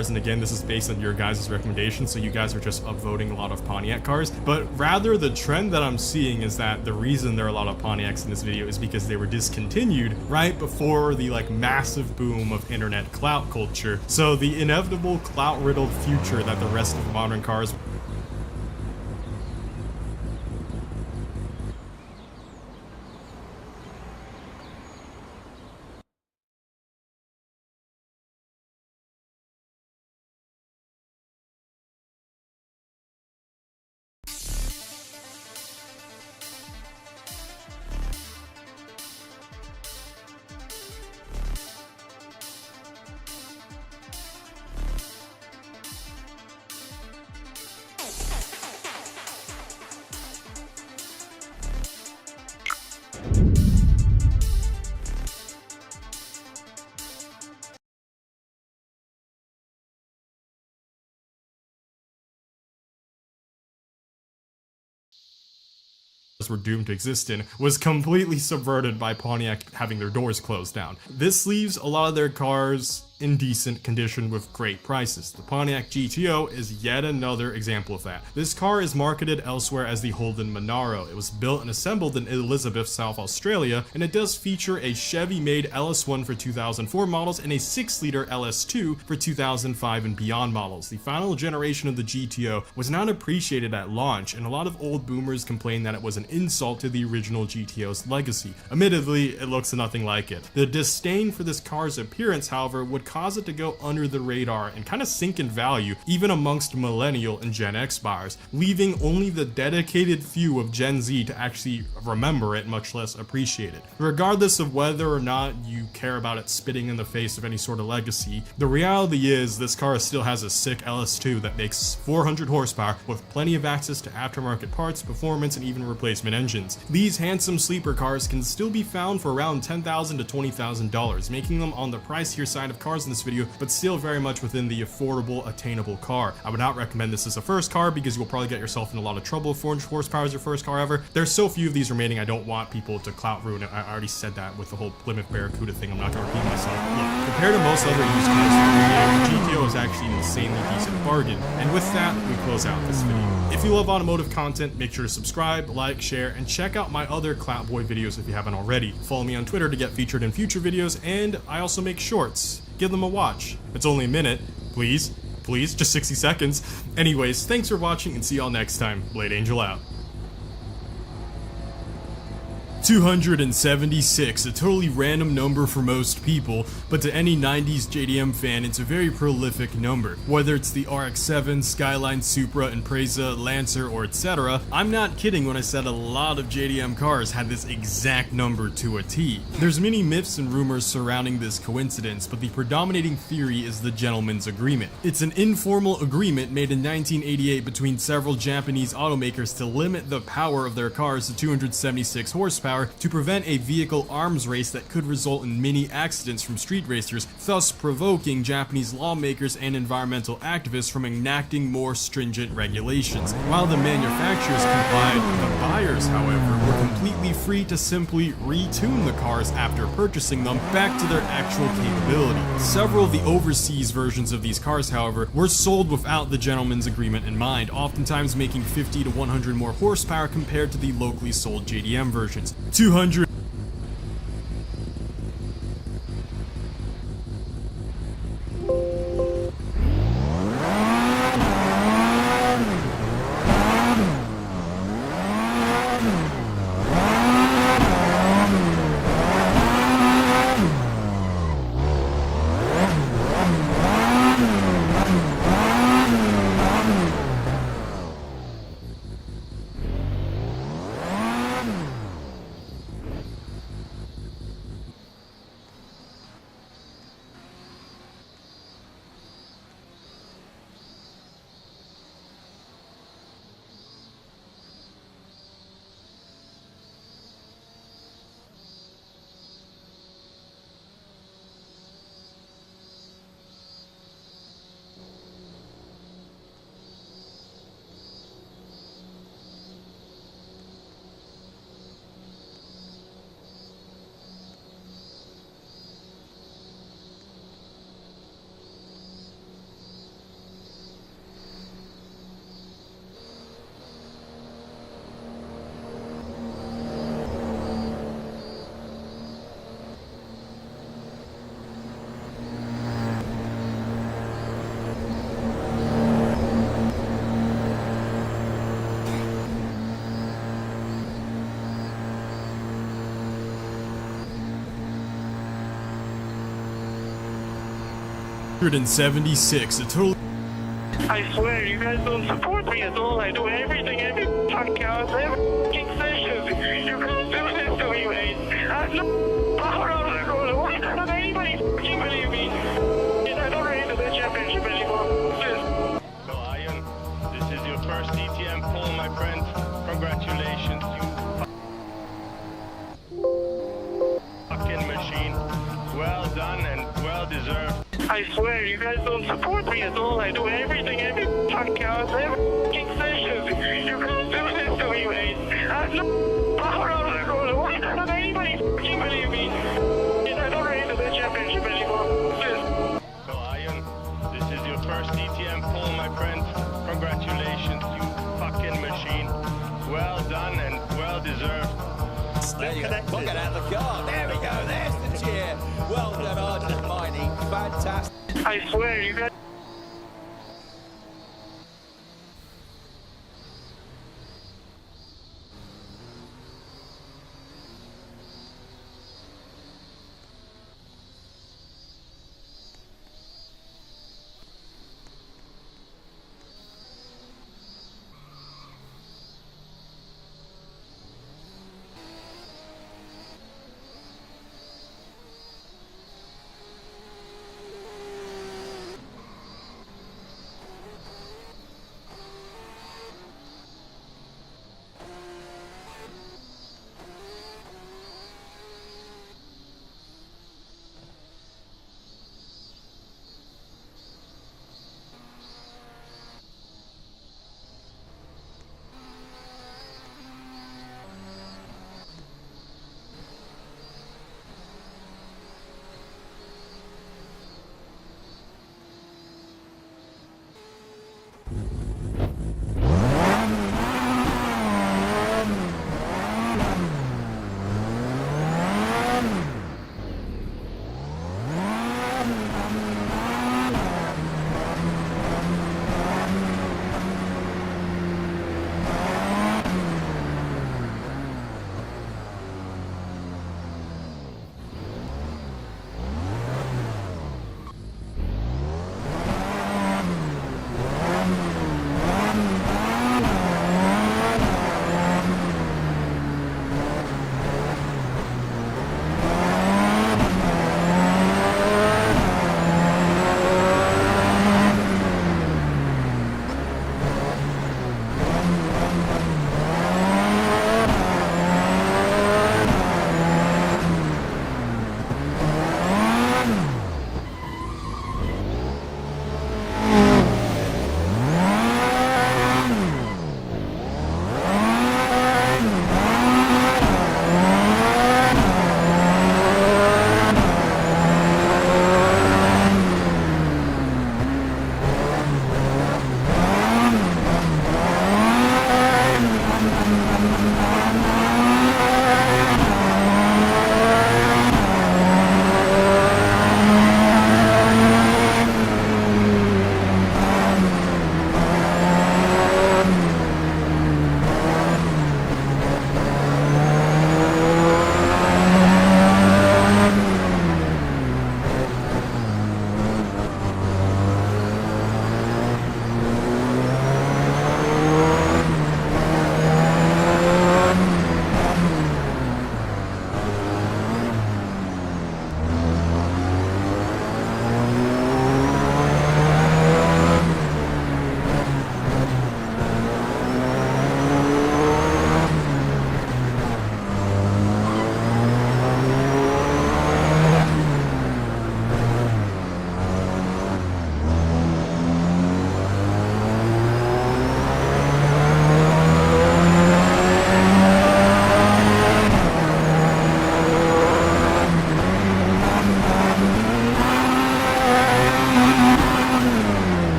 cars, and again, this is based on your guys' recommendations, so you guys are just upvoting a lot of Pontiac cars, but rather the trend that I'm seeing is that the reason there are a lot of Pontiacs in this video is because they were discontinued right before the like massive boom of internet clout culture. So the inevitable clout-riddled future that the rest of modern cars were doomed to exist in was completely subverted by Pontiac having their doors closed down. This leaves a lot of their cars in decent condition with great prices. The Pontiac GTO is yet another example of that. This car is marketed elsewhere as the Holden Monaro. It was built and assembled in Elizabeth, South Australia, and it does feature a Chevy-made LS1 for 2004 models and a 6-liter LS2 for 2005 and beyond models. The final generation of the GTO was not appreciated at launch, and a lot of old boomers complained that it was an insult to the original GTO's legacy. Admittedly, it looks nothing like it. The disdain for this car's appearance, however, would cause it to go under the radar and kind of sink in value even amongst millennial and Gen X buyers, leaving only the dedicated few of Gen Z to actually remember it, much less appreciate it. Regardless of whether or not you care about it spitting in the face of any sort of legacy, the reality is this car still has a sick LS2 that makes 400 horsepower with plenty of access to aftermarket parts, performance, and even replacement engines. These handsome sleeper cars can still be found for around $10,000 to $20,000, making them on the pricier side of cars in this video, but still very much within the affordable, attainable car. I would not recommend this as a first car because you will probably get yourself in a lot of trouble if 400 horsepower is your first car ever. There's so few of these remaining, I don't want people to clout ruin it. I already said that with the whole Plymouth Barracuda thing. I'm not going to repeat myself. Look, compared to most other used cars, the GTO is actually an insanely decent bargain. And with that, we close out this video. If you love automotive content, make sure to subscribe, like, share, and check out my other Clout Boy videos if you haven't already. Follow me on Twitter to get featured in future videos, and I also make shorts. Give them a watch. It's only a minute. Please, just 60 seconds. Anyways, thanks for watching and see y'all next time. Blade Angel out. 276, a totally random number for most people, but to any 90s JDM fan, it's a very prolific number. Whether it's the RX-7, Skyline, Supra, Impreza, Lancer, or etc., I'm not kidding when I said a lot of JDM cars had this exact number to a T. There's many myths and rumors surrounding this coincidence, but the predominating theory is the Gentleman's Agreement. It's an informal agreement made in 1988 between several Japanese automakers to limit the power of their cars to 276 horsepower to prevent a vehicle arms race that could result in many accidents from street racers, thus provoking Japanese lawmakers and environmental activists from enacting more stringent regulations. While the manufacturers complied, the buyers, however, were completely free to simply retune the cars after purchasing them back to their actual capability. Several of the overseas versions of these cars, however, were sold without the Gentleman's Agreement in mind, oftentimes making 50 to 100 more horsepower compared to the locally sold JDM versions. 200 176, a total. I swear, you guys don't support me at all. I do everything, every podcast, every fucking session. You guys do this to me, mate. I have no power on the road. Why can't anybody fucking believe me? I don't rate the championship anymore. So, Ian, this is your first DTM pole, my friend. Congratulations, you fucking machine. Well done and well deserved. I swear, you guys don't support me at all. I do everything, every podcast, every fucking session. You guys do this to me, mate. I have no power on the road. Why can't anybody fucking believe me? I don't rate the championship anymore. So, Ian, this is your first DTM pole, my friend. Congratulations, you fucking machine. Well done and well deserved. There you go. We'll get out of the car. There we go. There's the cheer. Well done, Argent Mining. Fantastic. I swear, you guys.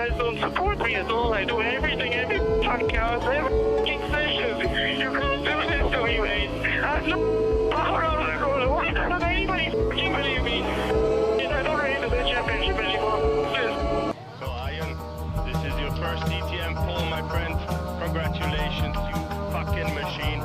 guys don't support me at all. I do everything, every podcast, every fucking session. You can't do this to me, mate. I'm not power out of the goal. Why can't anybody fucking believe me? I don't rate the championship anymore. So Iron, this is your first DTM pole, my friend. Congratulations, you fucking machine.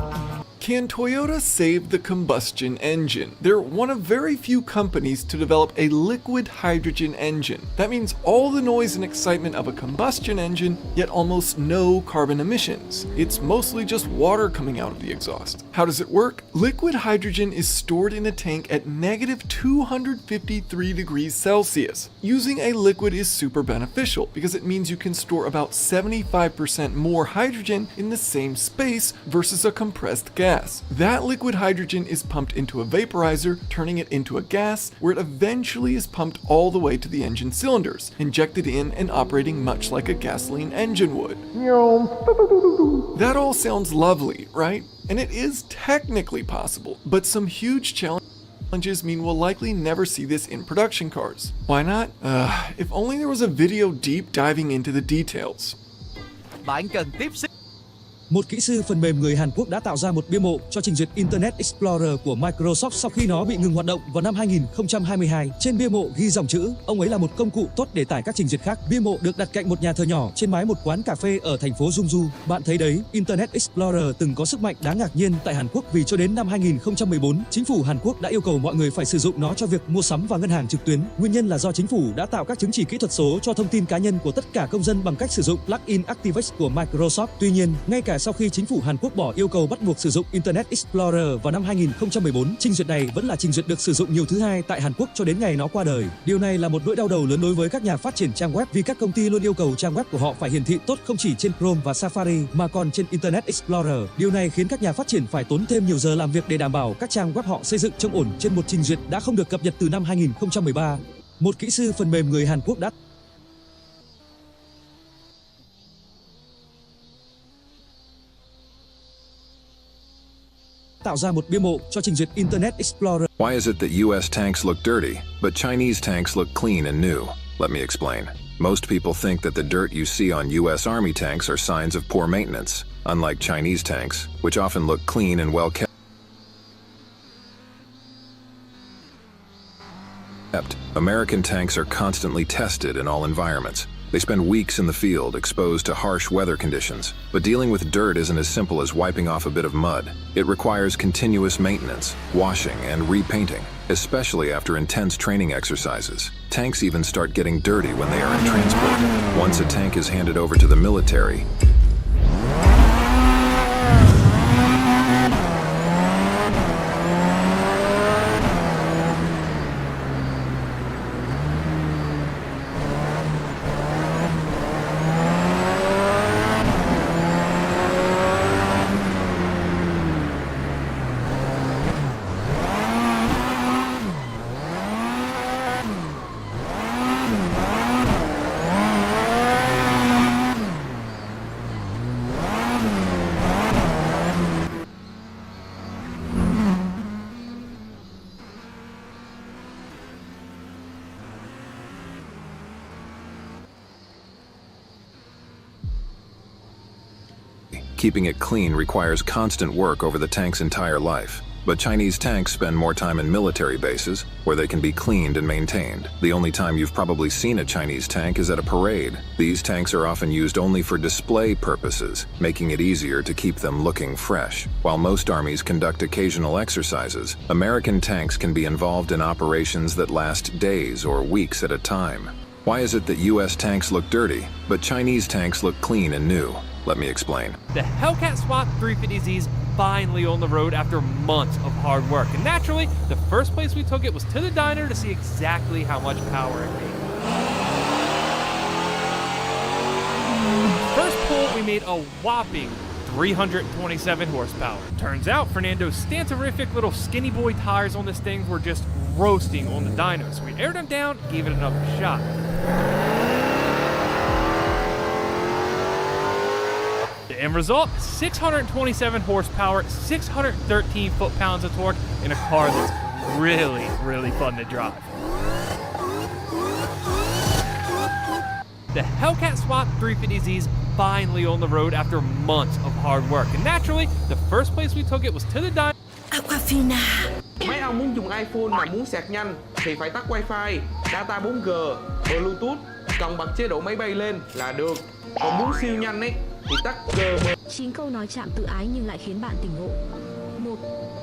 Can Toyota save the combustion engine? They're one of very few companies to develop a liquid hydrogen engine. That means all the noise and excitement of a combustion engine, yet almost no carbon emissions. It's mostly just water coming out of the exhaust. How does it work? Liquid hydrogen is stored in a tank at negative 253 degrees Celsius. Using a liquid is super beneficial because it means you can store about 75% more hydrogen in the same space versus a compressed gas. That liquid hydrogen is pumped into a vaporizer, turning it into a gas, where it eventually is pumped all the way to the engine cylinders, injected in and operating much like a gasoline engine would. That all sounds lovely, right? And it is technically possible, but some huge challenges mean we'll likely never see this in production cars. Why not? If only there was a video deep diving into the details. Bạn cần tiếp sức. Một kỹ sư phần mềm người Hàn Quốc đã tạo ra một bia mộ cho trình duyệt Internet Explorer của Microsoft sau khi nó bị ngừng hoạt động vào năm 2022. Trên bia mộ ghi dòng chữ, ông ấy là một công cụ tốt để tải các trình duyệt khác. Bia mộ được đặt cạnh một nhà thờ nhỏ trên mái một quán cà phê ở thành phố Jeonju. Bạn thấy đấy, Internet Explorer từng có sức mạnh đáng ngạc nhiên tại Hàn Quốc vì cho đến năm 2014, chính phủ Hàn Quốc đã yêu cầu mọi người phải sử dụng nó cho việc mua sắm và ngân hàng trực tuyến. Nguyên nhân là do chính phủ đã tạo các chứng chỉ kỹ thuật số cho thông tin cá nhân của tất cả công dân bằng cách sử dụng plugin ActiveX của Microsoft. Tuy nhiên, ngay cả sau khi chính phủ Hàn Quốc bỏ yêu cầu bắt buộc sử dụng Internet Explorer vào năm 2014, trình duyệt này vẫn là trình duyệt được sử dụng nhiều thứ hai tại Hàn Quốc cho đến ngày nó qua đời. Điều này là một nỗi đau đầu lớn đối với các nhà phát triển trang web vì các công ty luôn yêu cầu trang web của họ phải hiển thị tốt không chỉ trên Chrome và Safari mà còn trên Internet Explorer. Điều này khiến các nhà phát triển phải tốn thêm nhiều giờ làm việc để đảm bảo các trang web họ xây dựng trông ổn trên một trình duyệt đã không được cập nhật từ năm 2013. Một kỹ sư phần mềm người Hàn Quốc đã tạo ra một bia mộ cho trình duyệt Internet Explorer. Why is it that US tanks look dirty, but Chinese tanks look clean and new? Let me explain. Most people think that the dirt you see on US Army tanks are signs of poor maintenance, unlike Chinese tanks, which often look clean and well kept. American tanks are constantly tested in all environments. They spend weeks in the field, exposed to harsh weather conditions. But dealing with dirt isn't as simple as wiping off a bit of mud. It requires continuous maintenance, washing, and repainting, especially after intense training exercises. Tanks even start getting dirty when they are in transport. Once a tank is handed over to the military, keeping it clean requires constant work over the tank's entire life. But Chinese tanks spend more time in military bases, where they can be cleaned and maintained. The only time you've probably seen a Chinese tank is at a parade. These tanks are often used only for display purposes, making it easier to keep them looking fresh. While most armies conduct occasional exercises, American tanks can be involved in operations that last days or weeks at a time. Why is it that US tanks look dirty, but Chinese tanks look clean and new? Let me explain. The Hellcat SWAT 350Z's finally on the road after months of hard work. And naturally, the first place we took it was to the diner to see exactly how much power it made. First pull, we made a whopping 327 horsepower. Turns out Fernando's stantorific little skinny boy tires on this thing were just roasting on the dyno, so we aired them down, gave it another shot. The end result, 627 horsepower, 613 foot-pounds of torque in a car that's really, really fun to drive. The Hellcat Swap 350Z's finally on the road after months of hard work. And naturally, the first place we took it was to the diner. Aquafina. Mấy ông muốn dùng iPhone mà muốn sạc nhanh thì phải tắt Wi-Fi, data 4G, Bluetooth, cộng bật chế độ máy bay lên là được. Còn muốn siêu nhanh ấy thì tắt GM. 9 câu nói chạm tự ái nhưng lại khiến bạn tỉnh ngộ. 1.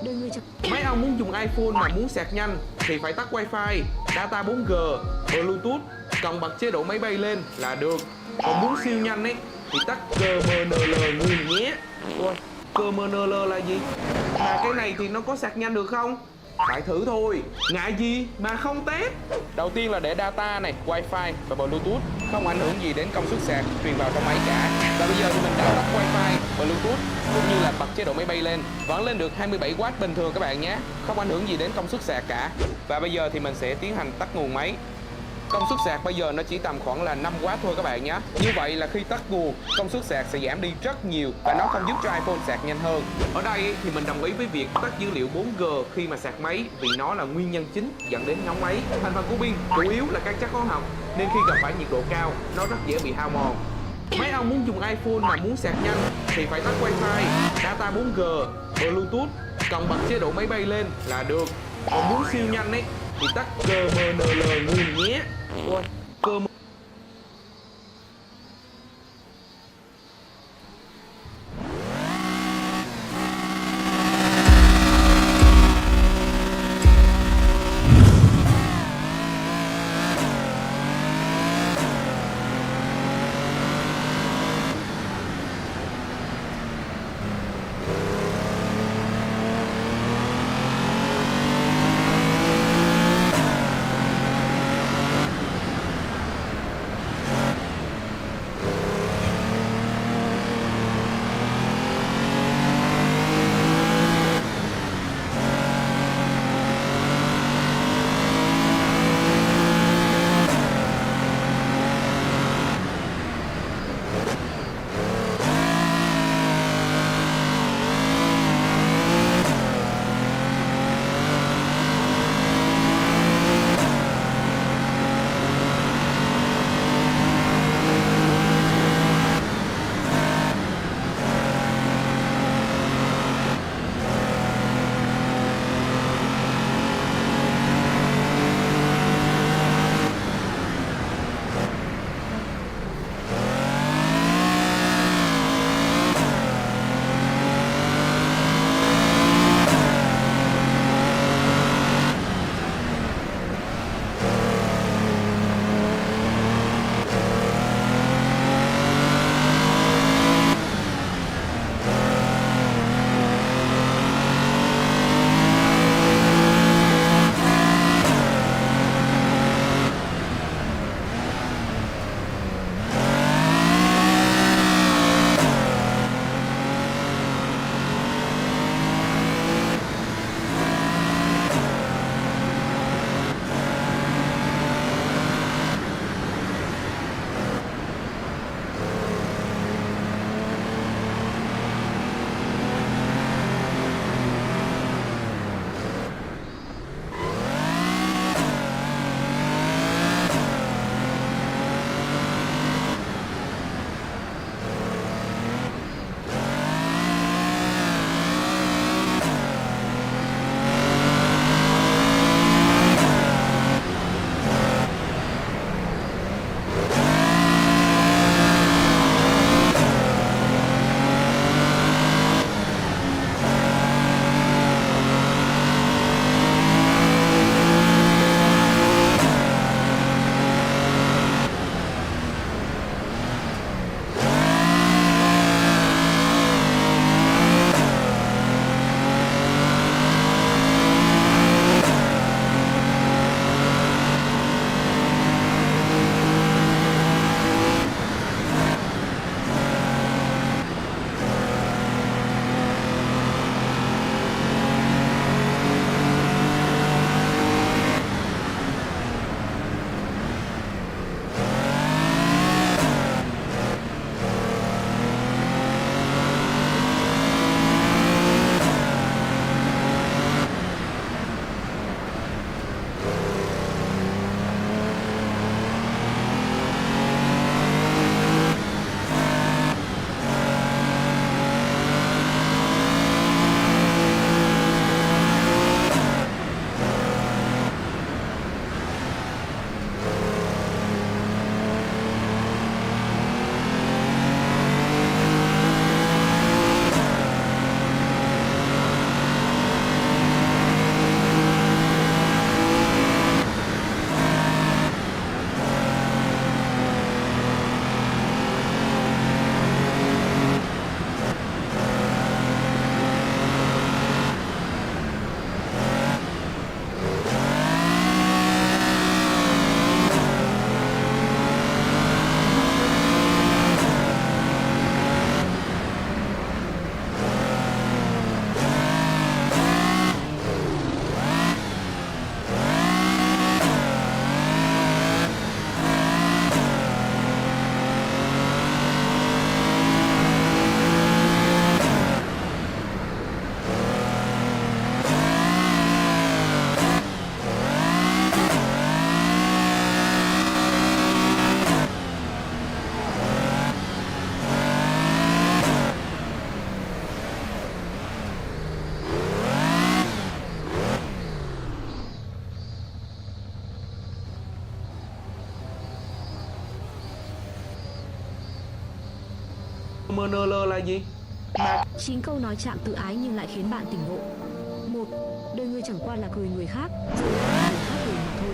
Đời người chập. Mấy ông muốn dùng iPhone mà muốn sạc nhanh thì phải tắt Wi-Fi, data 4G, Bluetooth, cộng bật chế độ máy bay lên là được. Còn muốn siêu nhanh ấy thì tắt GMNL nguyên nhé. Ôi, GMNL là gì? Mà cái này thì nó có sạc nhanh được không? Phải thử thôi, ngại gì mà không test. Đầu tiên là để data này, Wi-Fi và Bluetooth không ảnh hưởng gì đến công suất sạc truyền vào trong máy cả. Và bây giờ thì mình đã tắt Wi-Fi, Bluetooth cũng như là bật chế độ máy bay lên, vẫn lên được 27W bình thường các bạn nhé, không ảnh hưởng gì đến công suất sạc cả. Và bây giờ thì mình sẽ tiến hành tắt nguồn máy. Công suất sạc bây giờ nó chỉ tầm khoảng là 5W thôi các bạn nhé. Như vậy là khi tắt nguồn, công suất sạc sẽ giảm đi rất nhiều và nó không giúp cho iPhone sạc nhanh hơn. Ở đây thì mình đồng ý với việc tắt dữ liệu 4G khi mà sạc máy vì nó là nguyên nhân chính dẫn đến nóng máy. Thành phần của pin chủ yếu là các chất hóa học nên khi gặp phải nhiệt độ cao, nó rất dễ bị hao mòn. Mấy ông muốn dùng iPhone mà muốn sạc nhanh thì phải tắt Wi-Fi, data 4G, Bluetooth, cộng bật chế độ máy bay lên là được. Còn muốn siêu nhanh ấy thì tắt GMNL nguyên nhé. Ôi, GMNL là gì? 9 câu nói chạm tự ái nhưng lại khiến bạn tỉnh ngộ. 1. Đời người chẳng qua là cười người khác, rồi là người khác cười mà thôi.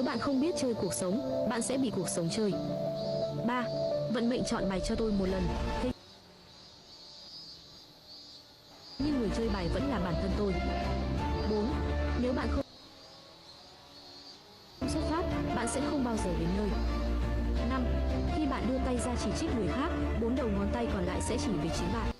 bạn không biết chơi cuộc sống, bạn sẽ bị cuộc sống chơi. 3. Vận mệnh chọn bài cho tôi một lần, thế nhưng người chơi bài vẫn là bản thân tôi. 4. Nếu bạn không xuất phát, bạn sẽ không bao giờ đến nơi. 5. Khi bạn đưa tay ra chỉ trích người khác, 4 đầu ngón tay còn lại sẽ chỉ về chính bạn.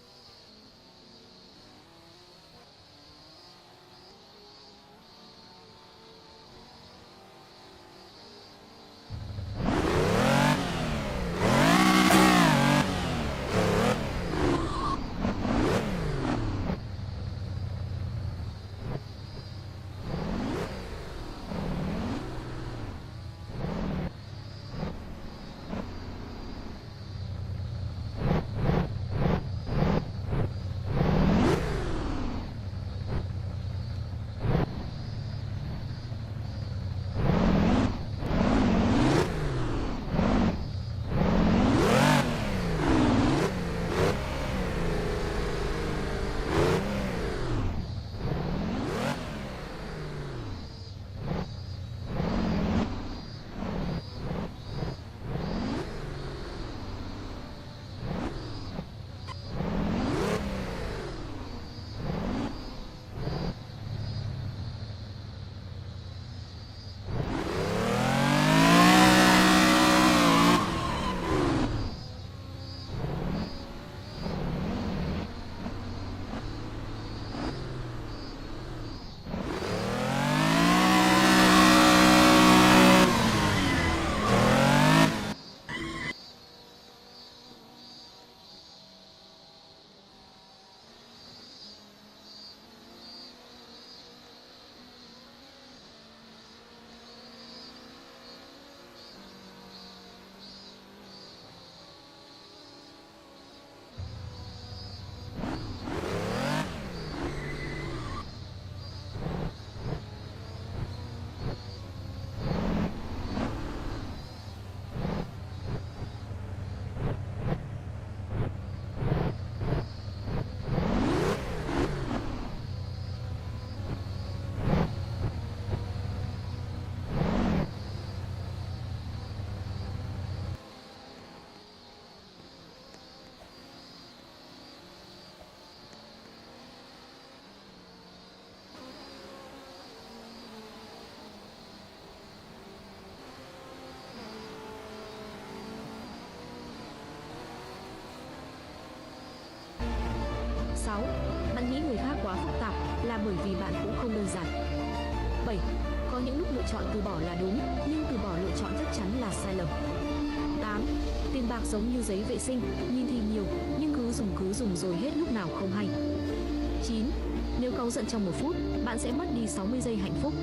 Bạn nghĩ người khác quá phức tạp là bởi vì bạn cũng không đơn giản. 7. Có những lúc lựa chọn từ bỏ là đúng, nhưng từ bỏ lựa chọn chắc chắn là sai lầm. 8. Tiền bạc giống như giấy vệ sinh, nhìn thì nhiều, nhưng cứ dùng rồi hết lúc nào không hay. 9. Nếu cáu giận trong 1 phút, bạn sẽ mất đi 60 giây hạnh phúc.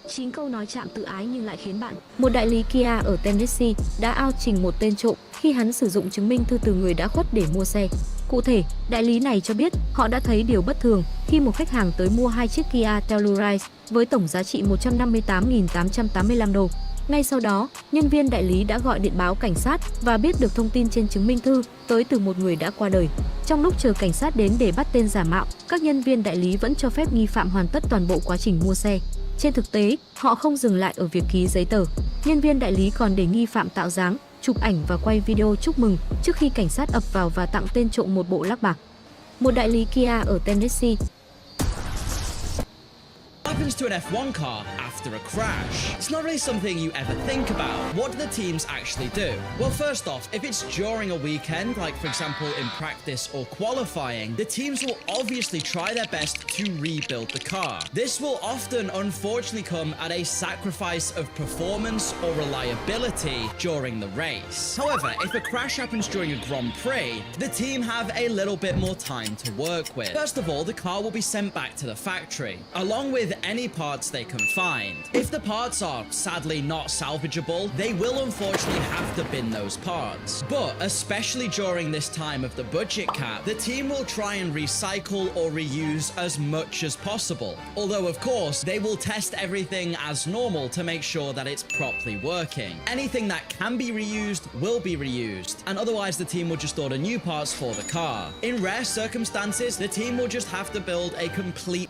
9 câu nói chạm tự ái nhưng lại khiến bạn. Một đại lý Kia ở Tennessee đã out trình một tên trộm khi hắn sử dụng chứng minh thư từ người đã khuất để mua xe. Cụ thể, đại lý này cho biết họ đã thấy điều bất thường khi một khách hàng tới mua 2 chiếc Kia Telluride với tổng giá trị 158.885 đô. Ngay sau đó, nhân viên đại lý đã gọi điện báo cảnh sát và biết được thông tin trên chứng minh thư tới từ một người đã qua đời. Trong lúc chờ cảnh sát đến để bắt tên giả mạo, các nhân viên đại lý vẫn cho phép nghi phạm hoàn tất toàn bộ quá trình mua xe. Trên thực tế, họ không dừng lại ở việc ký giấy tờ. Nhân viên đại lý còn để nghi phạm tạo dáng, chụp ảnh và quay video chúc mừng trước khi cảnh sát ập vào và tặng tên trộm một bộ lắc bạc. Một đại lý Kia ở Tennessee. Happens to an F1 car after a crash? It's not really something you ever think about. What do the teams actually do? Well, first off, if it's during a weekend, like for example in practice or qualifying, the teams will obviously try their best to rebuild the car. This will often, unfortunately, come at a sacrifice of performance or reliability during the race. However, if a crash happens during a Grand Prix, the team have a little bit more time to work with. First of all, the car will be sent back to the factory, along with any parts they can find. If the parts are sadly not salvageable, they will unfortunately have to bin those parts. But especially during this time of the budget cap, the team will try and recycle or reuse as much as possible. Although of course, they will test everything as normal to make sure that it's properly working. Anything that can be reused will be reused, and otherwise the team will just order new parts for the car. In rare circumstances, the team will just have to build a complete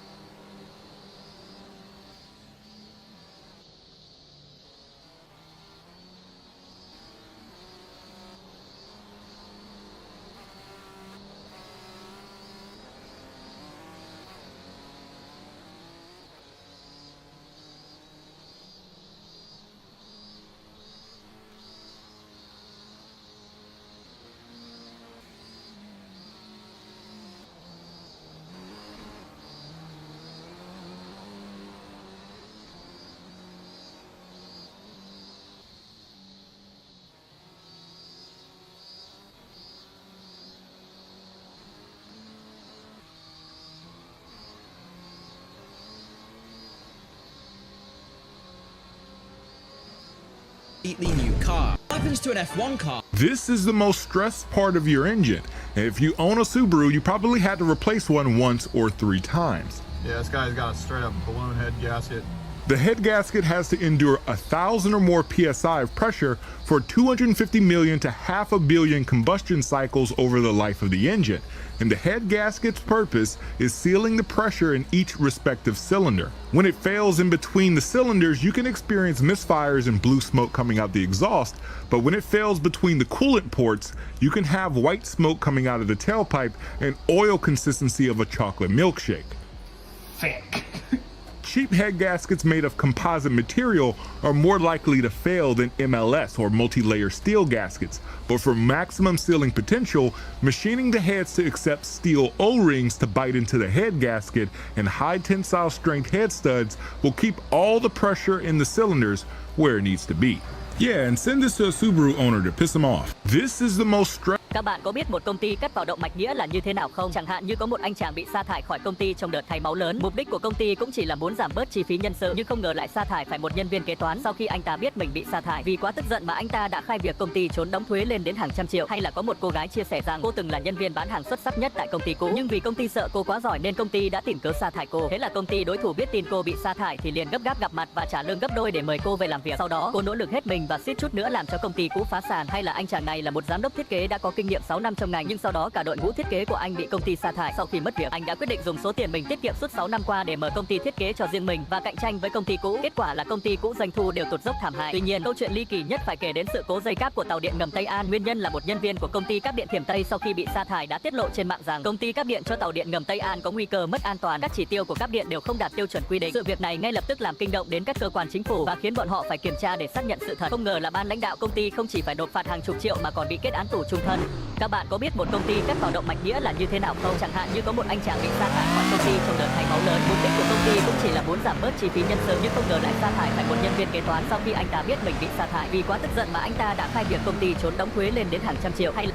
completely new car. What happens to an F1 car? This is the most stressed part of your engine. And if you own a Subaru, you probably had to replace one once or 3 times. Yeah, this guy's got a straight up balloon head gasket. The head gasket has to endure 1,000 or more PSI of pressure for 250 million to 500 million combustion cycles over the life of the engine. And the head gasket's purpose is sealing the pressure in each respective cylinder. When it fails in between the cylinders, you can experience misfires and blue smoke coming out the exhaust, but when it fails between the coolant ports, you can have white smoke coming out of the tailpipe and oil consistency of a chocolate milkshake. Fake. Cheap head gaskets made of composite material are more likely to fail than MLS or multi-layer steel gaskets, but for maximum sealing potential, machining the heads to accept steel O-rings to bite into the head gasket and high tensile strength head studs will keep all the pressure in the cylinders where it needs to be. Yeah, and send this to a Subaru owner to piss him off. This is the most stressful. Các bạn có biết một công ty cắt vào động mạch nghĩa là như thế nào không? Chẳng hạn như có một anh chàng bị sa thải khỏi công ty trong đợt thay máu lớn. Mục đích của công ty cũng chỉ là muốn giảm bớt chi phí nhân sự, nhưng không ngờ lại sa thải phải một nhân viên kế toán sau khi anh ta biết mình bị sa thải. Vì quá tức giận mà anh ta đã khai việc công ty trốn đóng thuế lên đến hàng trăm triệu. Hay là có một cô gái chia sẻ rằng cô từng là nhân viên bán hàng xuất sắc nhất tại công ty cũ, nhưng vì công ty sợ cô quá giỏi nên công ty đã tìm cớ sa thải cô. Thế là công ty đối thủ biết tin cô bị sa thải thì liền gấp gáp gặp mặt và trả lương gấp đôi để mời cô về làm việc. Sau đó cô nỗ lực hết mình và suýt chút nữa làm cho công ty cũ phá sản. Hay là anh chàng này là một giám đốc thiết kế đã có kinh nghiệm 6 năm trong ngành, nhưng sau đó cả đội ngũ thiết kế của anh bị công ty sa thải. Sau khi mất việc, anh đã quyết định dùng số tiền mình tiết kiệm suốt 6 năm qua để mở công ty thiết kế cho riêng mình và cạnh tranh với công ty cũ. Kết quả là công ty cũ doanh thu đều tụt dốc thảm hại. Tuy nhiên, câu chuyện ly kỳ nhất phải kể đến sự cố dây cáp của tàu điện ngầm Tây An. Nguyên nhân là một nhân viên của công ty cáp điện Thiểm Tây sau khi bị sa thải đã tiết lộ trên mạng rằng công ty cáp điện cho tàu điện ngầm Tây An có nguy cơ mất an toàn, các chỉ tiêu của cáp điện đều không đạt tiêu chuẩn quy định. Sự việc này ngay lập tức làm kinh động đến các cơ quan chính phủ và khiến bọn họ phải kiểm tra để xác nhận sự thật. Không ngờ là ban lãnh đạo công ty không chỉ phải nộp phạt hàng chục triệu mà còn bị kết án tù chung thân. Các bạn có biết một công ty cắt vào động mạch nghĩa là như thế nào không? Chẳng hạn như có một anh chàng bị sa thải khỏi công ty trong đợt thay máu lớn. Mục đích của công ty cũng chỉ là muốn giảm bớt chi phí nhân sự, nhưng không ngờ lại sa thải phải một nhân viên kế toán sau khi anh ta biết mình bị sa thải. Vì quá tức giận mà anh ta đã khai việc công ty trốn đóng thuế lên đến hàng trăm triệu. Hay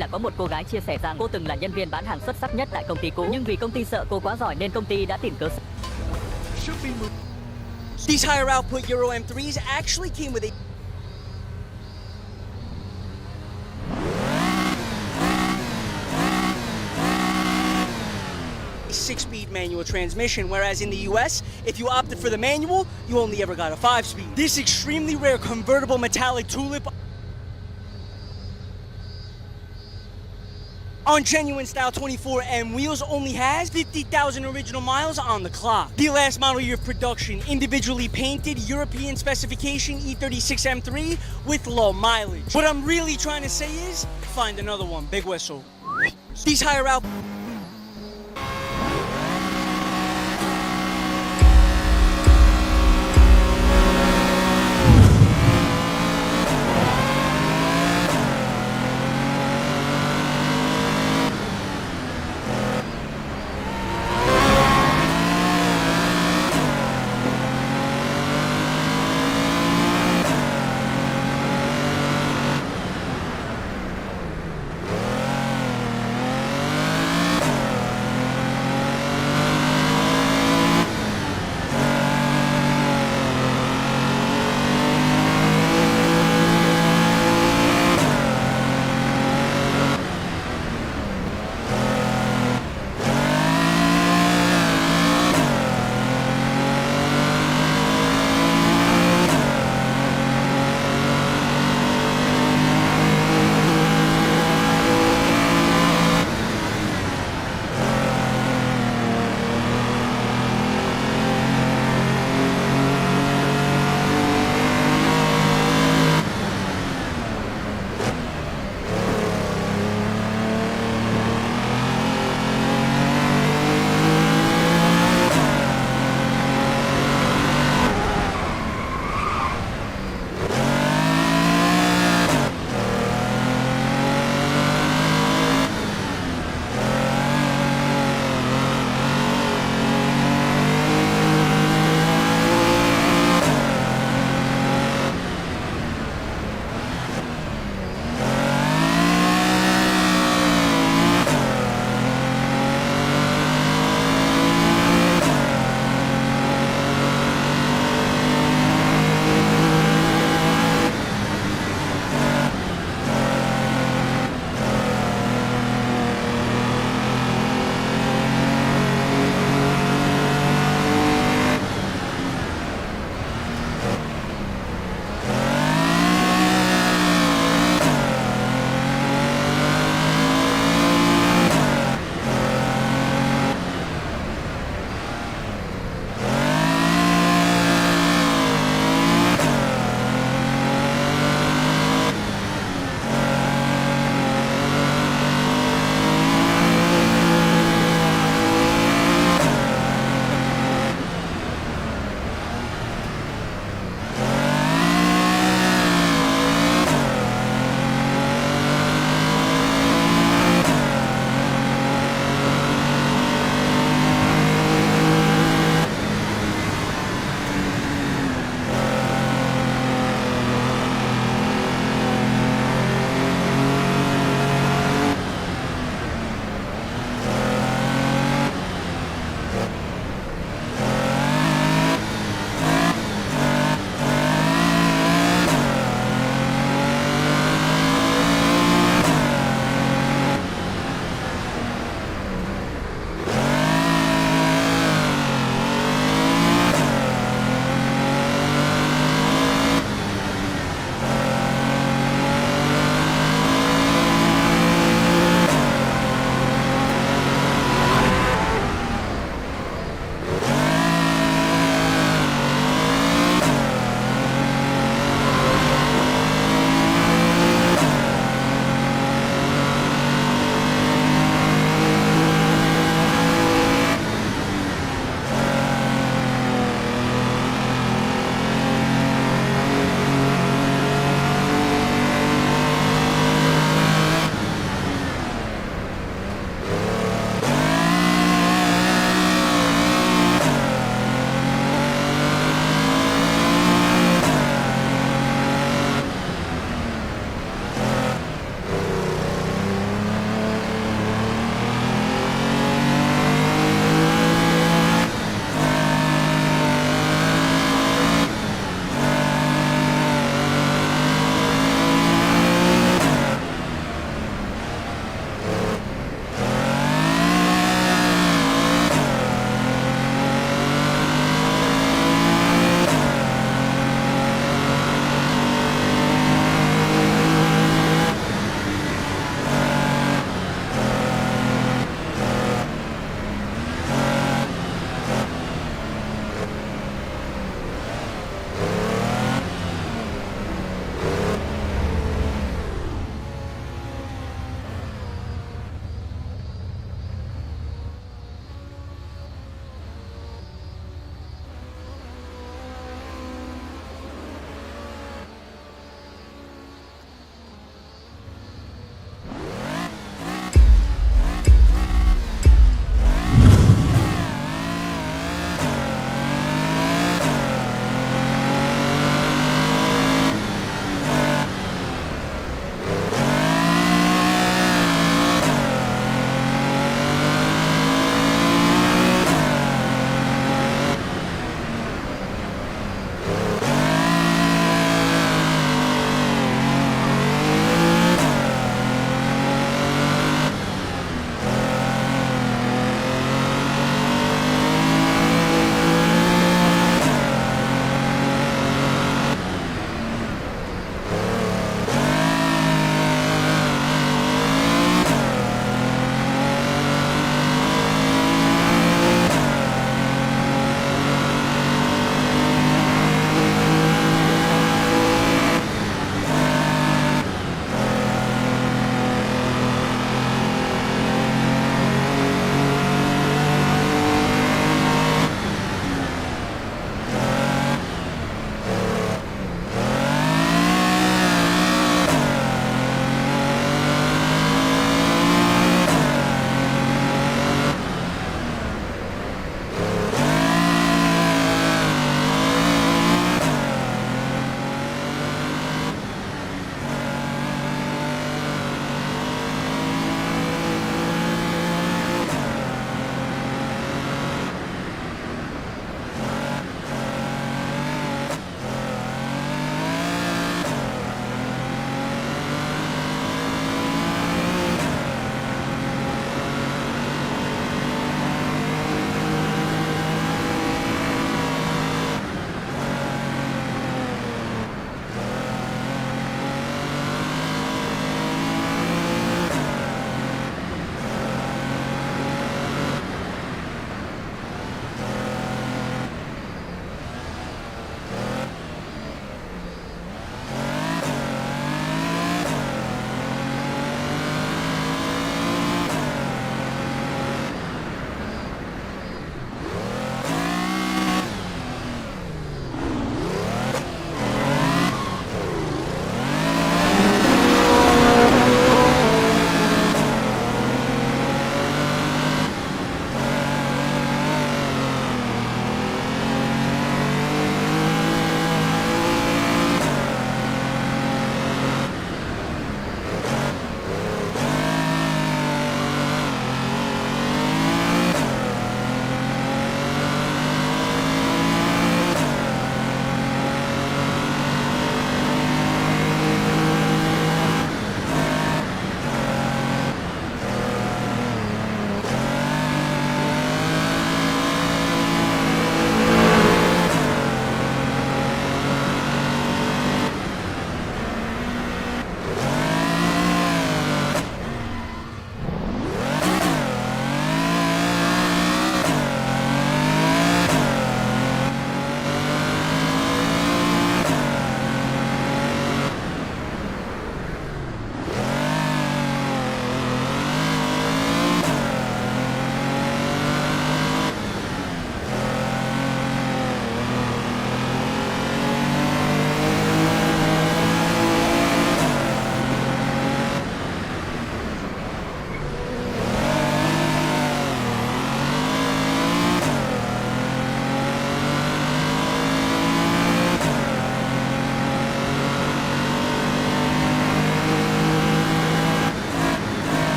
là có một cô gái chia sẻ rằng cô từng là nhân viên bán hàng xuất sắc nhất tại công ty cũ, nhưng vì công ty sợ cô quá giỏi nên công ty đã tìm cớ. These higher output Euro M3s actually came with a 6-speed manual transmission, whereas in the US, if you opted for the manual, you only ever got a 5-speed. This extremely rare convertible metallic tulip on genuine style 24M wheels only has 50,000 original miles on the clock. The last model year of production, individually painted European specification E36 M3 with low mileage. What I'm really trying to say is, find another one, big whistle. These higher out.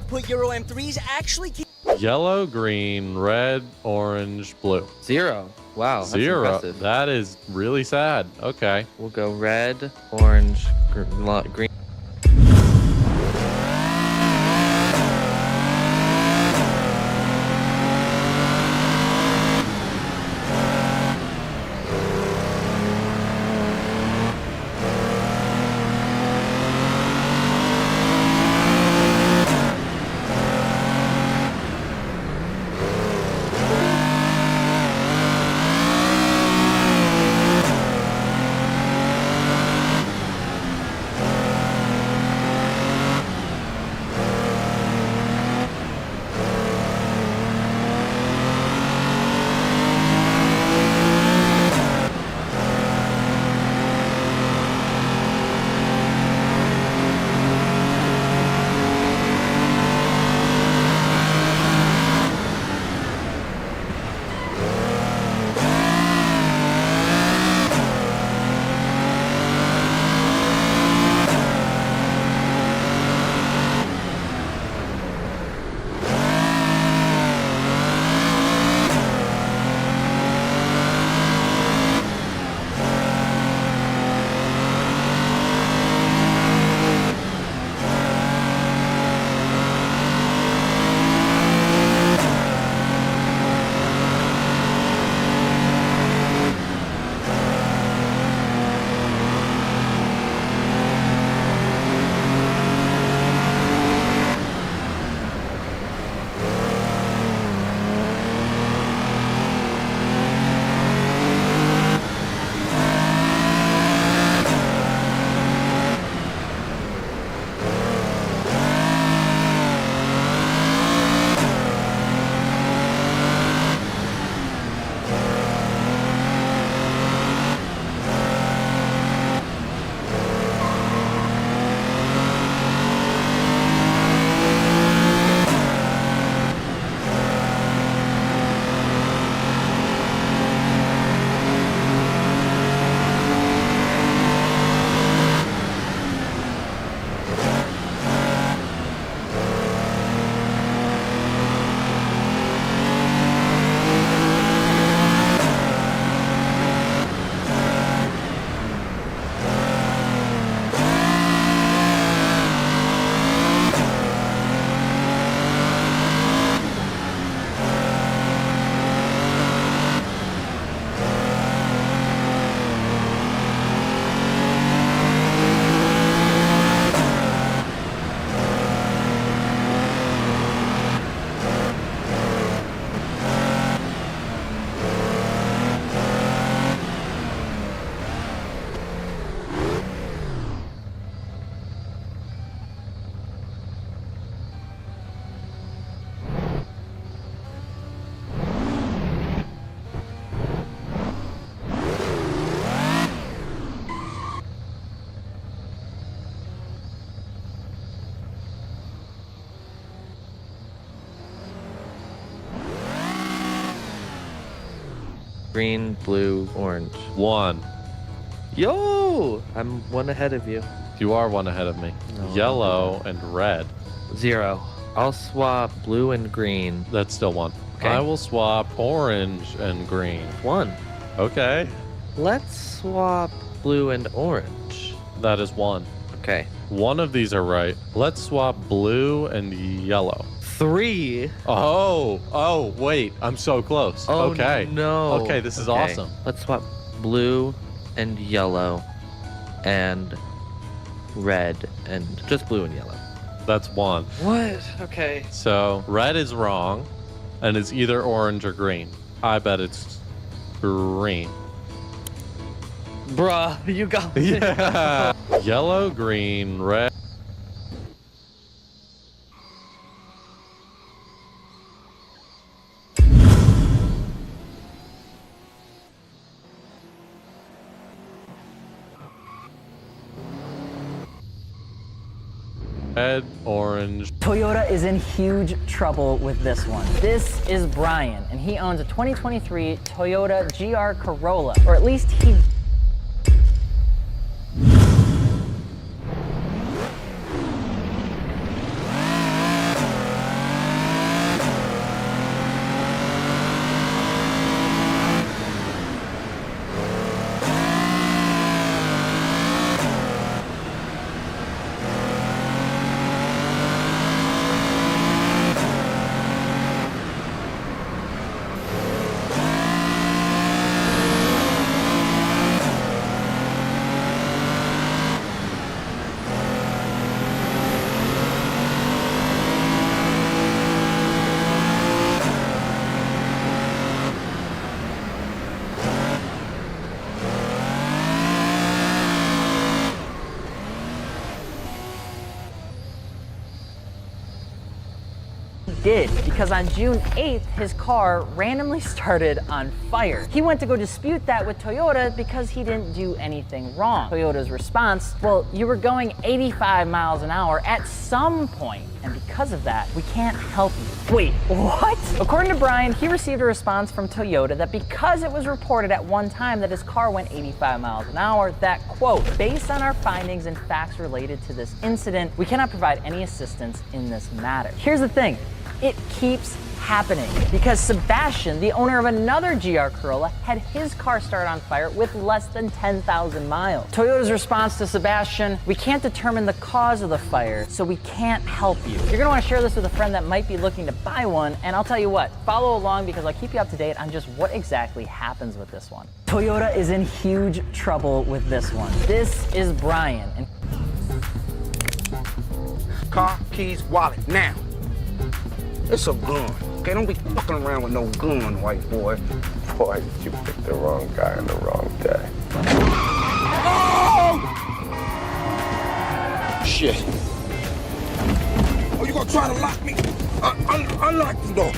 put Euro M3s actually keep. Yellow, green, red, orange, blue. 0. Wow, that's 0. impressive. That is really sad. Okay. We'll go red, orange, green. Green, blue, orange. 1. Yo! I'm 1 ahead of you. You are 1 ahead of me. No. Yellow and red. 0. I'll swap blue and green. That's still 1. Okay. I will swap orange and green. 1. Okay. Let's swap blue and orange. That is 1. Okay. 1 of these are right. Let's swap blue and yellow. 3. Oh, wait. I'm so close. Oh, okay. no. Okay, this is Okay. awesome. Let's swap blue and yellow and red and just blue and yellow. That's 1. What? Okay. So red is wrong, and it's either orange or green. I bet it's green. Bruh, you got it. Yeah. Yellow, green, red. Red, orange. Toyota is in huge trouble with this one. This is Brian, and he owns a 2023 Toyota GR Corolla, or at least he... did, because on June 8th, his car randomly started on fire. He went to go dispute that with Toyota because he didn't do anything wrong. Toyota's response, well, you were going 85 miles an hour at some point, and because of that, we can't help you. Wait, what? According to Brian, he received a response from Toyota that because it was reported at one time that his car went 85 miles an hour, that, quote, based on our findings and facts related to this incident, we cannot provide any assistance in this matter. Here's the thing. It keeps happening because Sebastian, the owner of another GR Corolla, had his car start on fire with less than 10,000 miles. Toyota's response to Sebastian, we can't determine the cause of the fire, so we can't help you. You're gonna wanna share this with a friend that might be looking to buy one, and I'll tell you what, follow along because I'll keep you up to date on just what exactly happens with this one. Toyota is in huge trouble with this one. This is Brian. And car, keys, wallet, now. It's a gun. Okay, don't be fucking around with no gun, white boy. Boy, you picked the wrong guy on the wrong day. Oh! Shit. Oh, you gonna try to lock me? Unlock the door.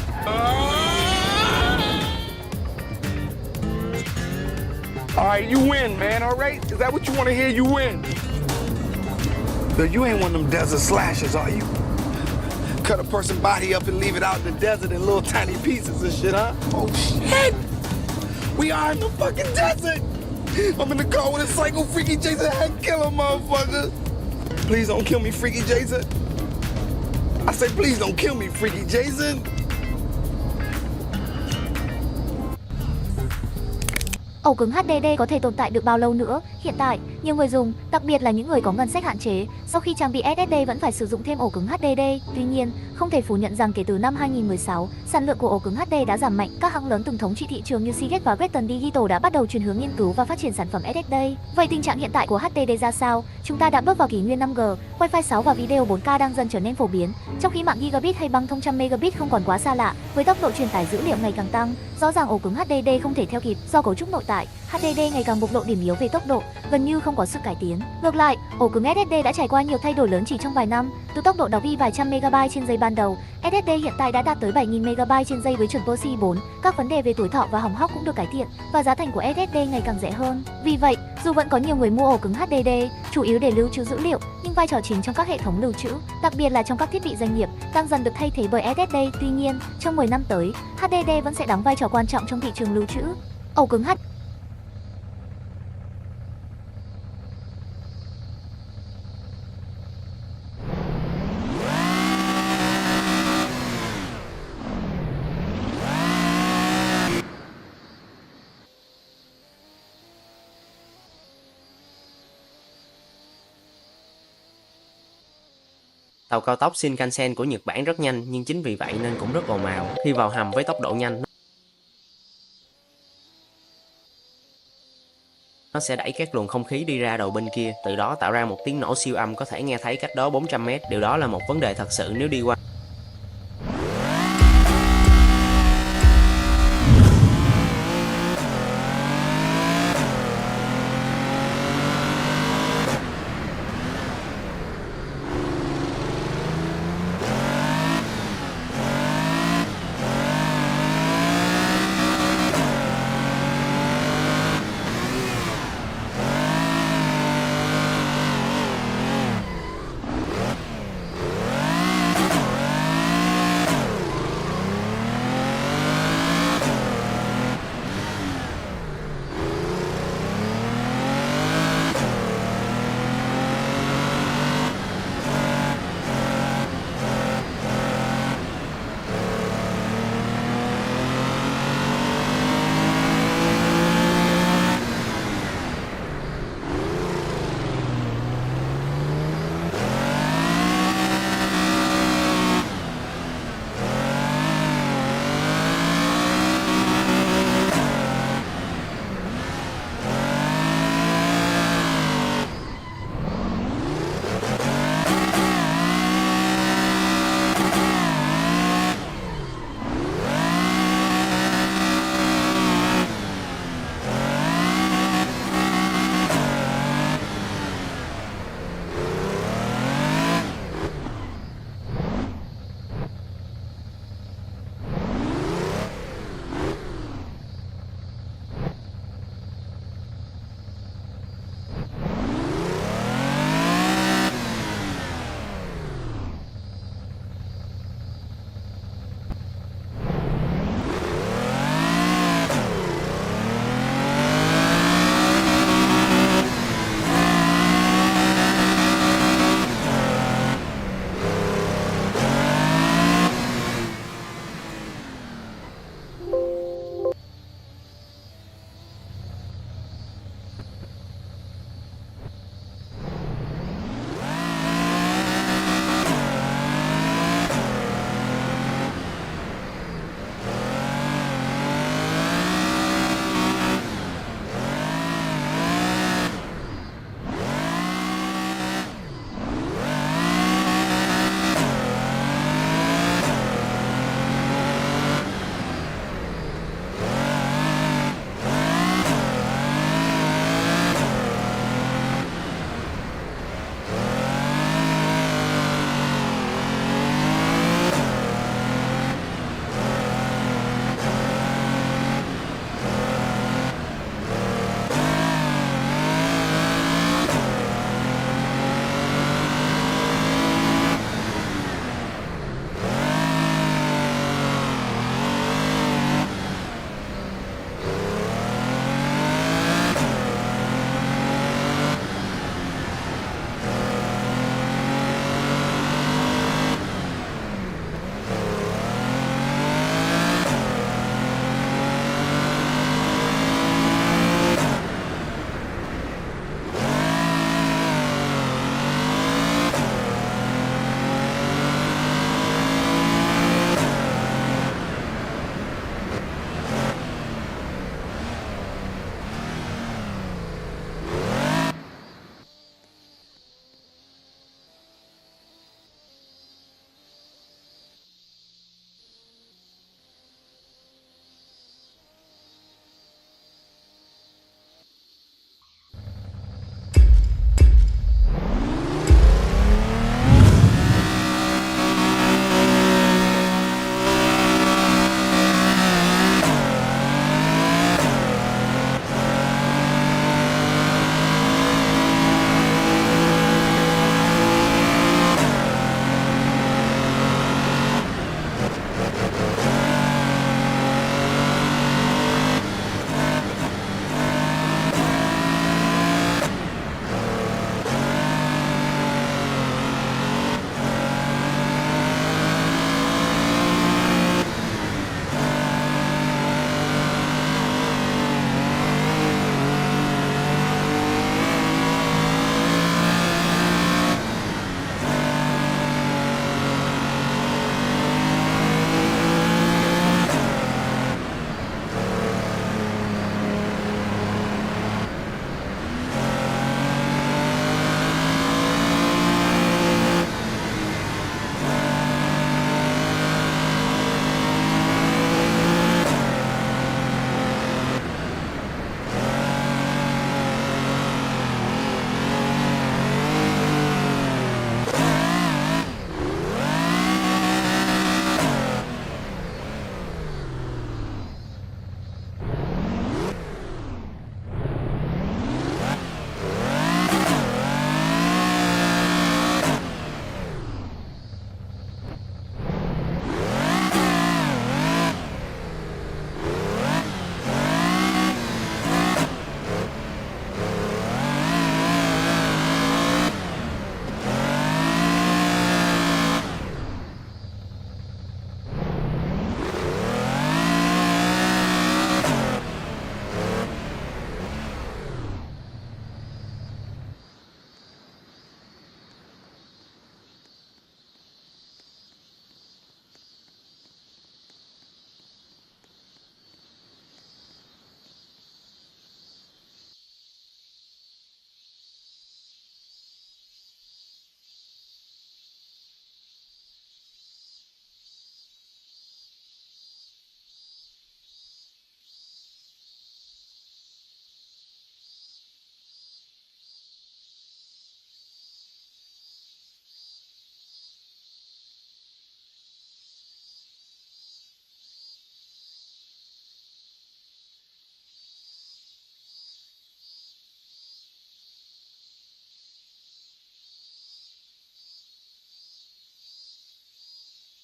All right, you win, man, all right? Is that what you want to hear? You win. But you ain't one of them desert slashers, are you? Cut a person's body up and leave it out in the desert in little tiny pieces and shit, huh? Oh, shit! We are in the fucking desert! I'm in the car with a psycho Freaky Jason. I kill him, motherfucker! Please don't kill me, Freaky Jason. I say, please don't kill me, Freaky Jason. Ổ cứng HDD có thể tồn tại được bao lâu nữa? Hiện tại, nhiều người dùng, đặc biệt là những người có ngân sách hạn chế, sau khi trang bị SSD vẫn phải sử dụng thêm ổ cứng HDD. Tuy nhiên, không thể phủ nhận rằng kể từ năm 2016, sản lượng của ổ cứng HD đã giảm mạnh. Các hãng lớn từng thống trị thị trường như Seagate và Western Digital đã bắt đầu chuyển hướng nghiên cứu và phát triển sản phẩm SSD. Vậy tình trạng hiện tại của HDD ra sao? Chúng ta đã bước vào kỷ nguyên 5G, Wi-Fi 6 và video 4K đang dần trở nên phổ biến, trong khi mạng gigabit hay băng thông trăm megabit không còn quá xa lạ. Với tốc độ truyền tải dữ liệu ngày càng tăng, rõ ràng ổ cứng HDD không thể theo kịp do cấu trúc nội tại. HDD ngày càng bộc lộ điểm yếu về tốc độ, gần như không có sự cải tiến. Ngược lại, ổ cứng SSD đã trải qua nhiều thay đổi lớn chỉ trong vài năm. Từ tốc độ đọc ghi vài trăm MB trên giây ban đầu, SSD hiện tại đã đạt tới 7.000 MB trên giây với chuẩn PCIe 4. Các vấn đề về tuổi thọ và hỏng hóc cũng được cải thiện và giá thành của SSD ngày càng rẻ hơn. Vì vậy, dù vẫn có nhiều người mua ổ cứng HDD chủ yếu để lưu trữ dữ liệu, nhưng vai trò chính trong các hệ thống lưu trữ, đặc biệt là trong các thiết bị doanh nghiệp, đang dần được thay thế bởi SSD. Tuy nhiên, trong 10 năm tới, HDD vẫn sẽ đóng vai trò quan trọng trong thị trường lưu trữ. Ổ cứng HDD Tàu cao tốc Shinkansen của Nhật Bản rất nhanh, nhưng chính vì vậy nên cũng rất ồn ào. Khi vào hầm với tốc độ nhanh, nó sẽ đẩy các luồng không khí đi ra đầu bên kia, từ đó tạo ra một tiếng nổ siêu âm có thể nghe thấy cách đó 400 m. Điều đó là một vấn đề thật sự nếu đi qua.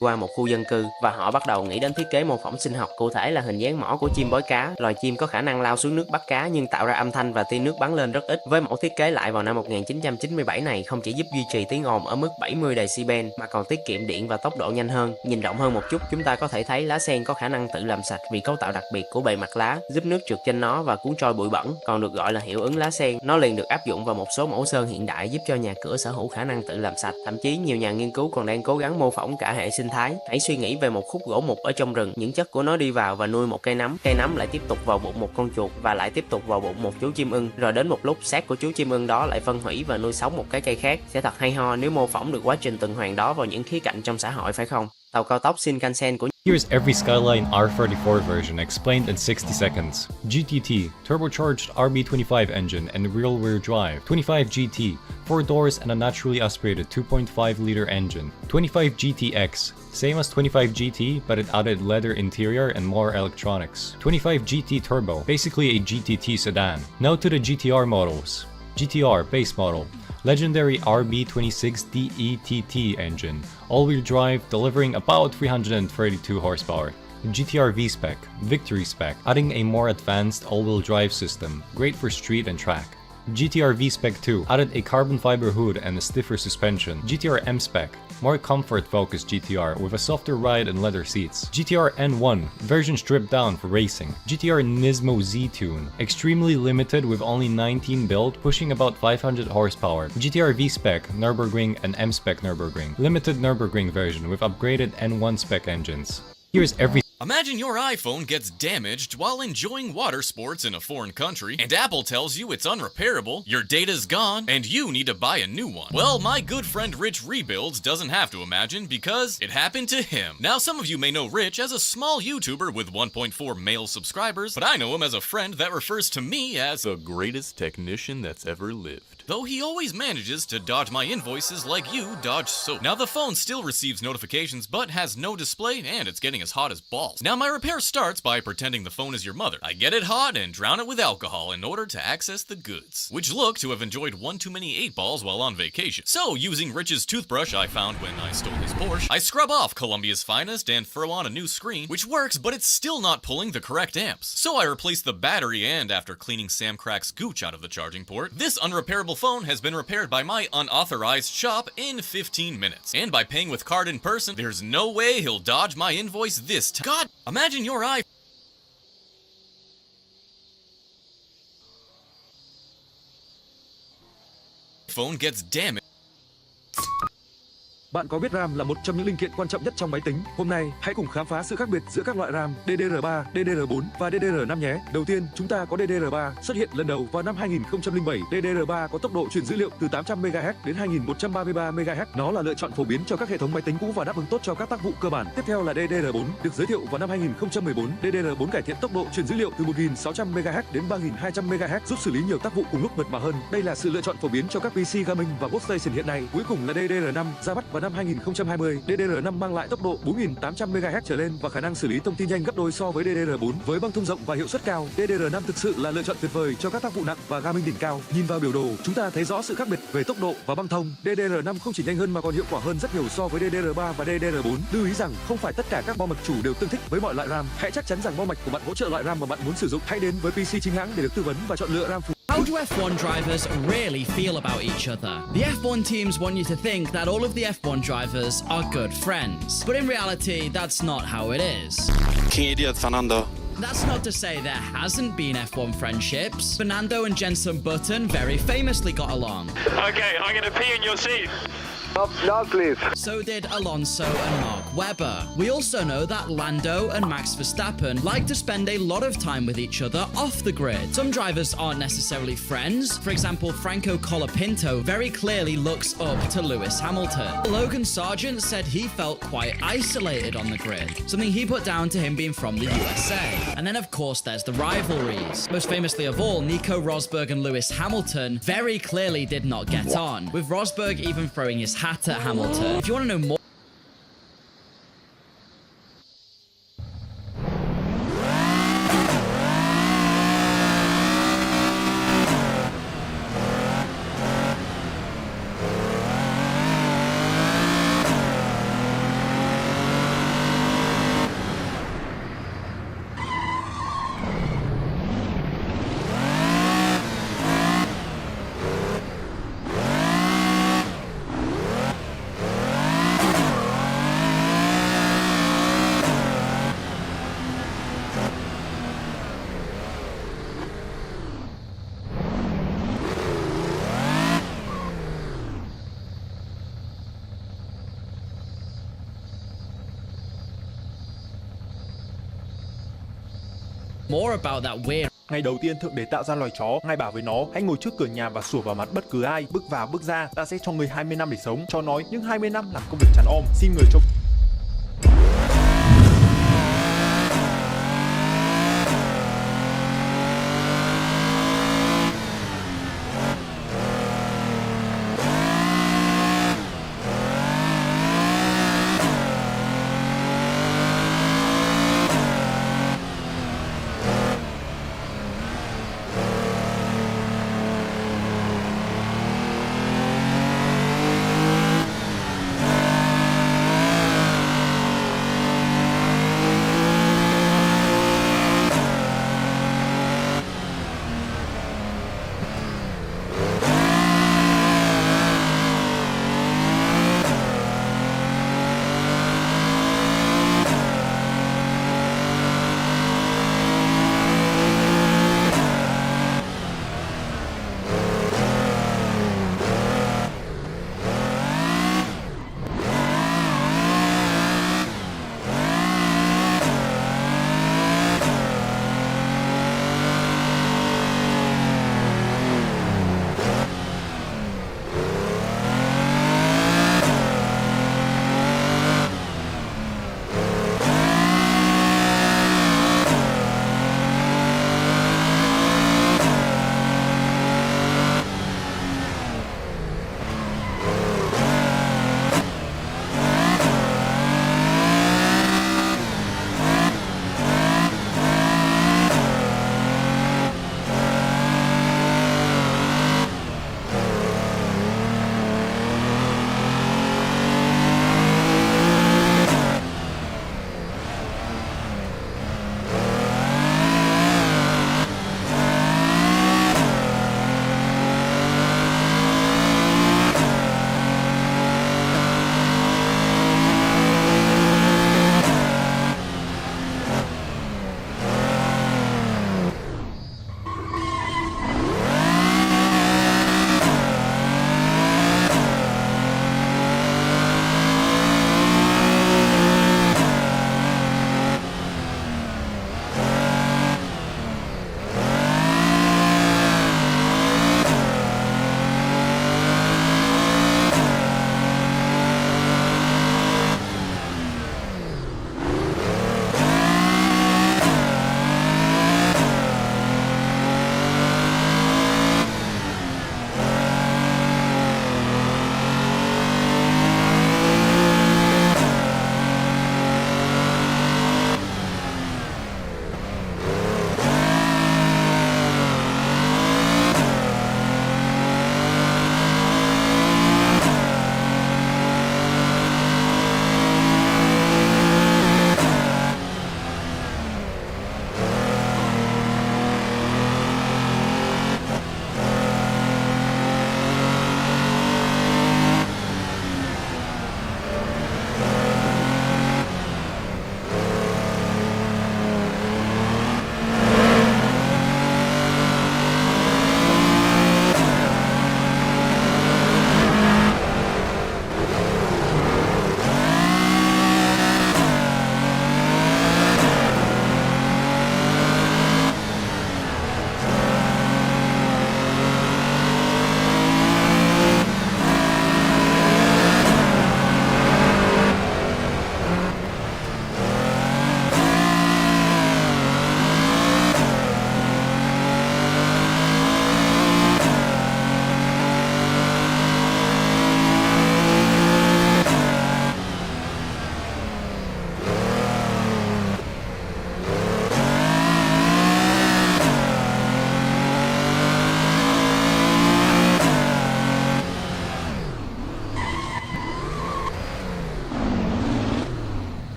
qua một khu dân cư và họ bắt đầu nghĩ đến thiết kế mô phỏng sinh học, cụ thể là hình dáng mỏ của chim bói cá. Loài chim có khả năng lao xuống nước bắt cá nhưng tạo ra âm thanh và tia nước bắn lên rất ít. Với mẫu thiết kế lại vào năm 1997 này không chỉ giúp duy trì tiếng ồn ở mức 70 decibel mà còn tiết kiệm điện và tốc độ nhanh hơn. Nhìn rộng hơn một chút, chúng ta có thể thấy lá sen có khả năng tự làm sạch vì cấu tạo đặc biệt của bề mặt lá, giúp nước trượt trên nó và cuốn trôi bụi bẩn, còn được gọi là hiệu ứng lá sen. Nó liền được áp dụng vào một số mẫu sơn hiện đại giúp cho nhà cửa sở hữu khả năng tự làm sạch. Thậm chí nhiều nhà nghiên cứu còn đang cố gắng mô phỏng cả hệ sinh thái. Hãy suy nghĩ về một khúc gỗ mục ở trong rừng, những chất của nó đi vào và nuôi một cây nấm lại tiếp tục vào bụng một con chuột và lại tiếp tục vào bụng một chú chim ưng, rồi đến một lúc xác của chú chim ưng đó lại phân hủy và nuôi sống một cái cây khác. Sẽ thật hay ho nếu mô phỏng được quá trình tuần hoàn đó vào những khía cạnh trong xã hội, phải không? Tàu cao tốc Shinkansen của Here's every Skyline R34 version explained in 60 seconds. GTT, turbocharged RB25 engine and rear-wheel drive. 25 GT, 4 doors and a naturally aspirated 2.5-liter engine. 25 GTX, same as 25 GT, but it added leather interior and more electronics. 25 GT Turbo, basically a GTT sedan. Now to the GTR models. GTR base model. Legendary RB26 DETT engine, all-wheel drive, delivering about 332 horsepower. GTR V-Spec, Victory Spec, adding a more advanced all-wheel drive system, great for street and track. GTR V-Spec 2 added a carbon fiber hood and a stiffer suspension. GTR M-Spec, more comfort-focused GTR with a softer ride and leather seats. GTR N1, version stripped down for racing. GTR Nismo Z-Tune, extremely limited with only 19 built, pushing about 500 horsepower. GTR V-Spec, Nürburgring and M-Spec Nürburgring, limited Nürburgring version with upgraded N1 spec engines. Here's every Imagine your iPhone gets damaged while enjoying water sports in a foreign country, and Apple tells you it's unrepairable, your data's gone, and you need to buy a new one. Well, my good friend Rich Rebuilds doesn't have to imagine because it happened to him. Now, some of you may know Rich as a small YouTuber with 1.4 male subscribers, but I know him as a friend that refers to me as the greatest technician that's ever lived. Though he always manages to dodge my invoices like you dodge soap. Now, the phone still receives notifications but has no display, and it's getting as hot as balls. Now, my repair starts by pretending the phone is your mother. I get it hot and drown it with alcohol in order to access the goods, which look to have enjoyed one too many 8-balls while on vacation. So, using Rich's toothbrush I found when I stole his Porsche, I scrub off Columbia's finest and throw on a new screen, which works, but it's still not pulling the correct amps. So I replace the battery, and after cleaning Sam Crack's gooch out of the charging port, this unrepairable phone has been repaired by my unauthorized shop in 15 minutes. And by paying with card in person, there's no way he'll dodge my invoice this time. God, imagine your iPhone gets damaged. Bạn có biết RAM là một trong những linh kiện quan trọng nhất trong máy tính? Hôm nay, hãy cùng khám phá sự khác biệt giữa các loại RAM DDR3, DDR4 và DDR5 nhé. Đầu tiên, chúng ta có DDR3 xuất hiện lần đầu vào năm 2007. DDR3 có tốc độ truyền dữ liệu từ 800 MHz đến 2133 MHz. Nó là lựa chọn phổ biến cho các hệ thống máy tính cũ và đáp ứng tốt cho các tác vụ cơ bản. Tiếp theo là DDR4, được giới thiệu vào năm 2014. DDR4 cải thiện tốc độ truyền dữ liệu từ 1600 MHz đến 3200 MHz, giúp xử lý nhiều tác vụ cùng lúc mượt mà hơn. Đây là sự lựa chọn phổ biến cho các PC gaming và workstation hiện nay. Cuối cùng là DDR5, ra mắt vào năm 2020. DDR5 mang lại tốc độ 4800 MHz trở lên và khả năng xử lý thông tin nhanh gấp đôi so với DDR4. Với băng thông rộng và hiệu suất cao, DDR5 thực sự là lựa chọn tuyệt vời cho các tác vụ nặng và gaming đỉnh cao. Nhìn vào biểu đồ, chúng ta thấy rõ sự khác biệt về tốc độ và băng thông. DDR5 không chỉ nhanh hơn mà còn hiệu quả hơn rất nhiều so với DDR3 và DDR4. Lưu ý rằng không phải tất cả các bo mạch chủ đều tương thích với mọi loại RAM. Hãy chắc chắn rằng bo mạch của bạn hỗ trợ loại RAM mà bạn muốn sử dụng. Hãy đến với PC chính hãng để được tư vấn và chọn lựa RAM phù. How do F1 drivers really feel about each other? The F1 teams want you to think that all of the F1 drivers are good friends. But in reality, that's not how it is. King Idiot Fernando. That's not to say there hasn't been F1 friendships. Fernando and Jenson Button very famously got along. Okay, I'm gonna pee in your seat. No, please. So did Alonso and Mark Webber. We also know that Lando and Max Verstappen like to spend a lot of time with each other off the grid. Some drivers aren't necessarily friends. For example, Franco Colapinto very clearly looks up to Lewis Hamilton. Logan Sargent said he felt quite isolated on the grid, something he put down to him being from the USA. And then of course there's the rivalries. Most famously of all, Nico Rosberg and Lewis Hamilton very clearly did not get on, with Rosberg even throwing his hat at Hamilton. If you want to know more More about that weird. Ngày đầu tiên Thượng Đế tạo ra loài chó, Ngài bảo với nó, hãy ngồi trước cửa nhà và sủa vào mặt bất cứ ai, bước vào bước ra, ta sẽ cho người 20 năm để sống. Chó nói, nhưng 20 năm làm công việc chắn om, xin người cho...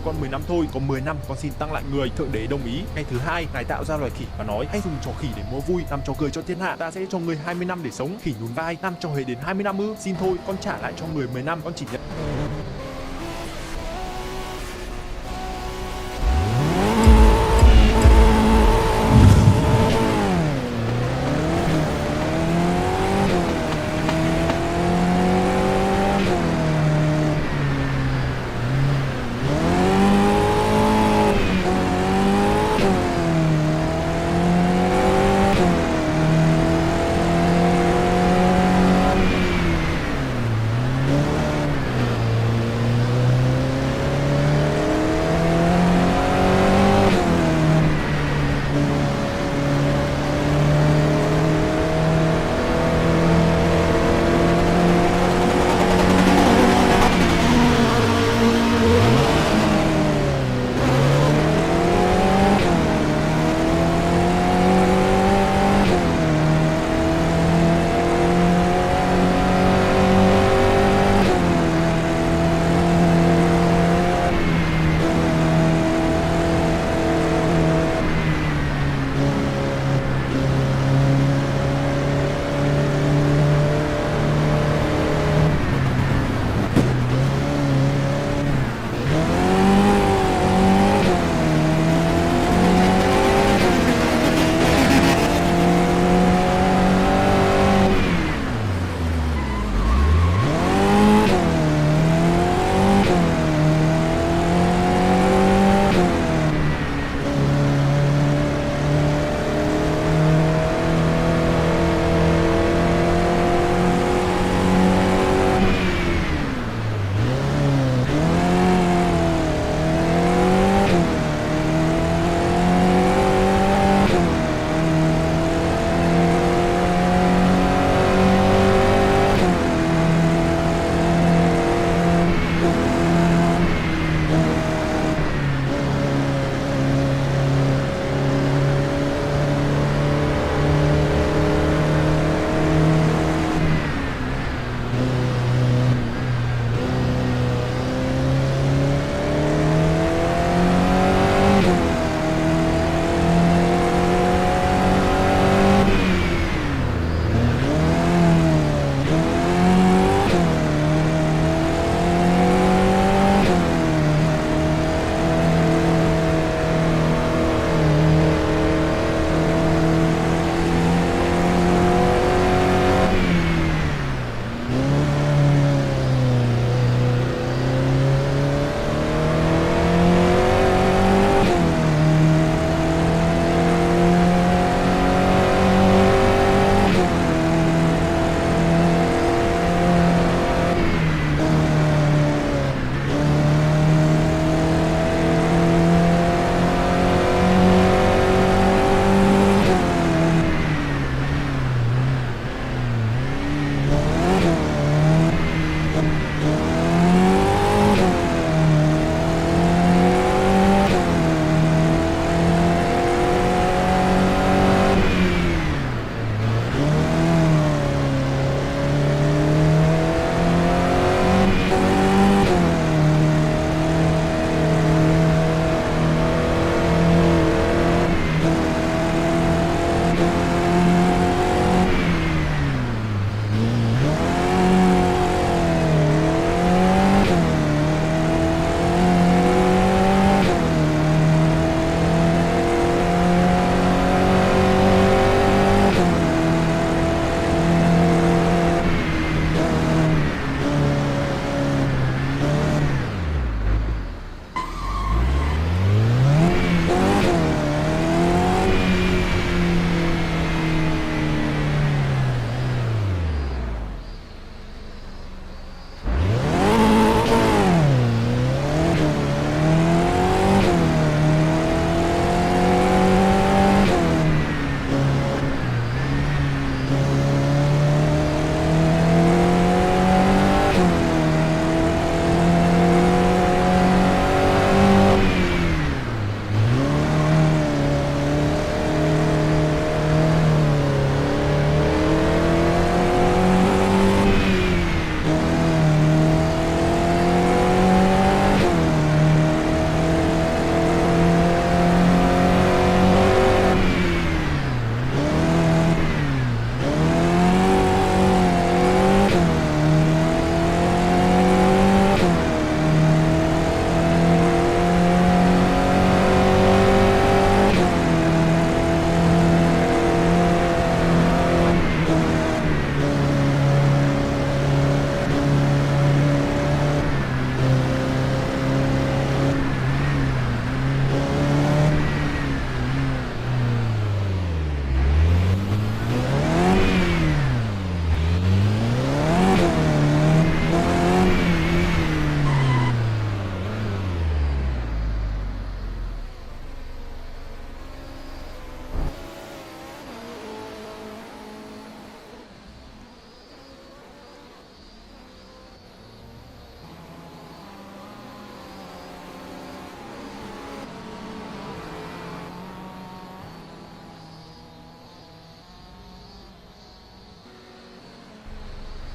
còn 10 năm thôi, còn 10 năm con xin tăng lại người. Thượng đế đồng ý. Ngày thứ hai, ngài tạo ra loài khỉ và nói hãy dùng trò khỉ để múa vui, làm trò cười cho thiên hạ. Ta sẽ cho người 20 năm để sống. Khỉ nhún vai, Nam cho Huế đến 20 năm ư? Xin thôi, con trả lại cho người 10 năm, con chỉ nhận.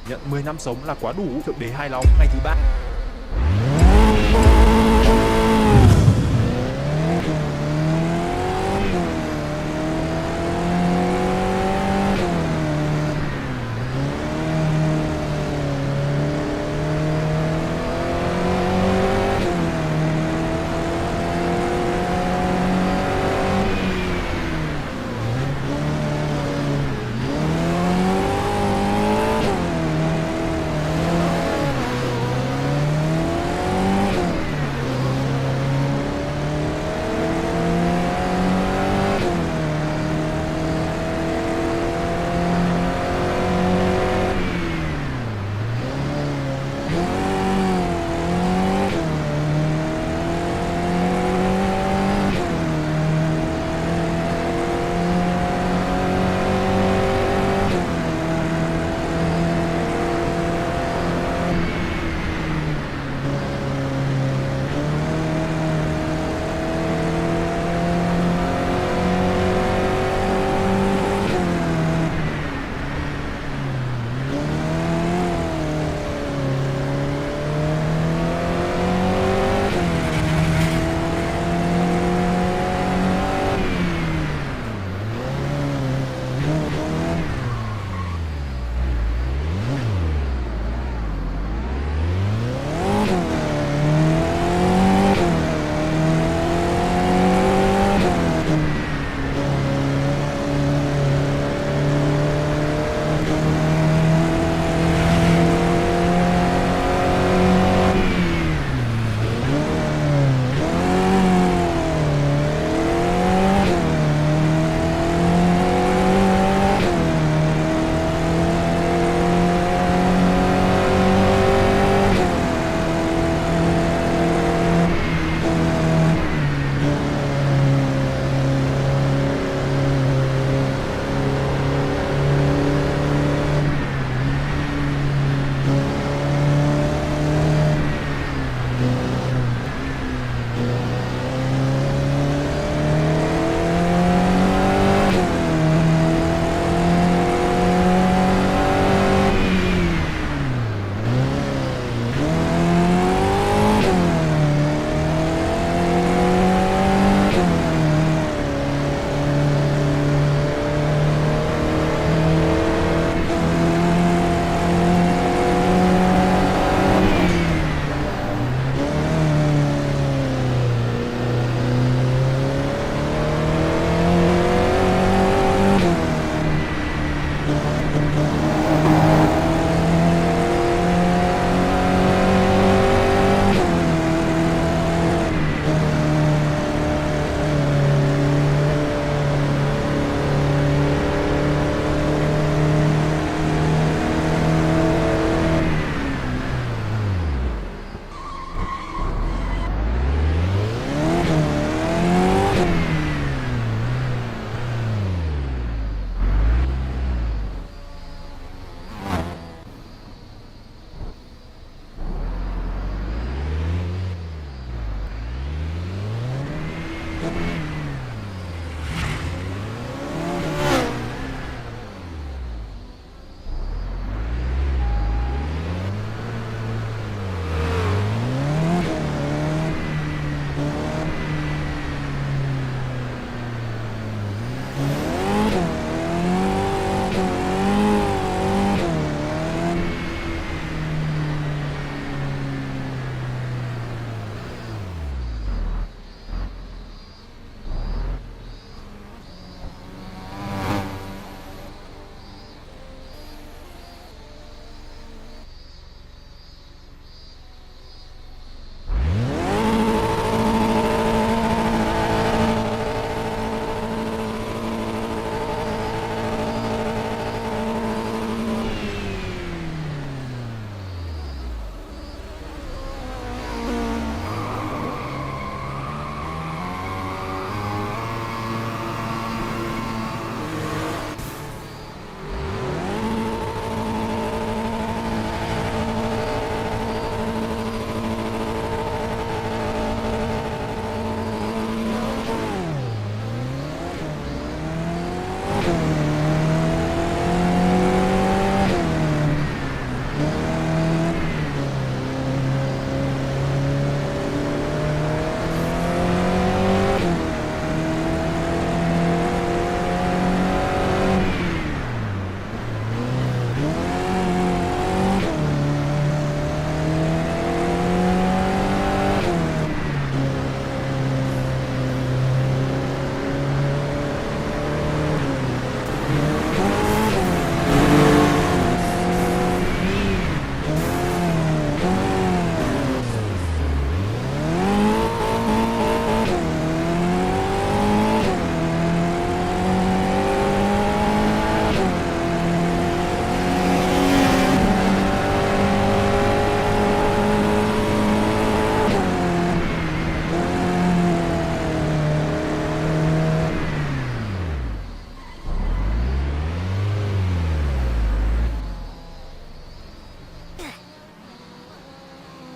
nhận 10 năm sống là quá đủ. Thượng đế hài lòng. Ngày thứ 3.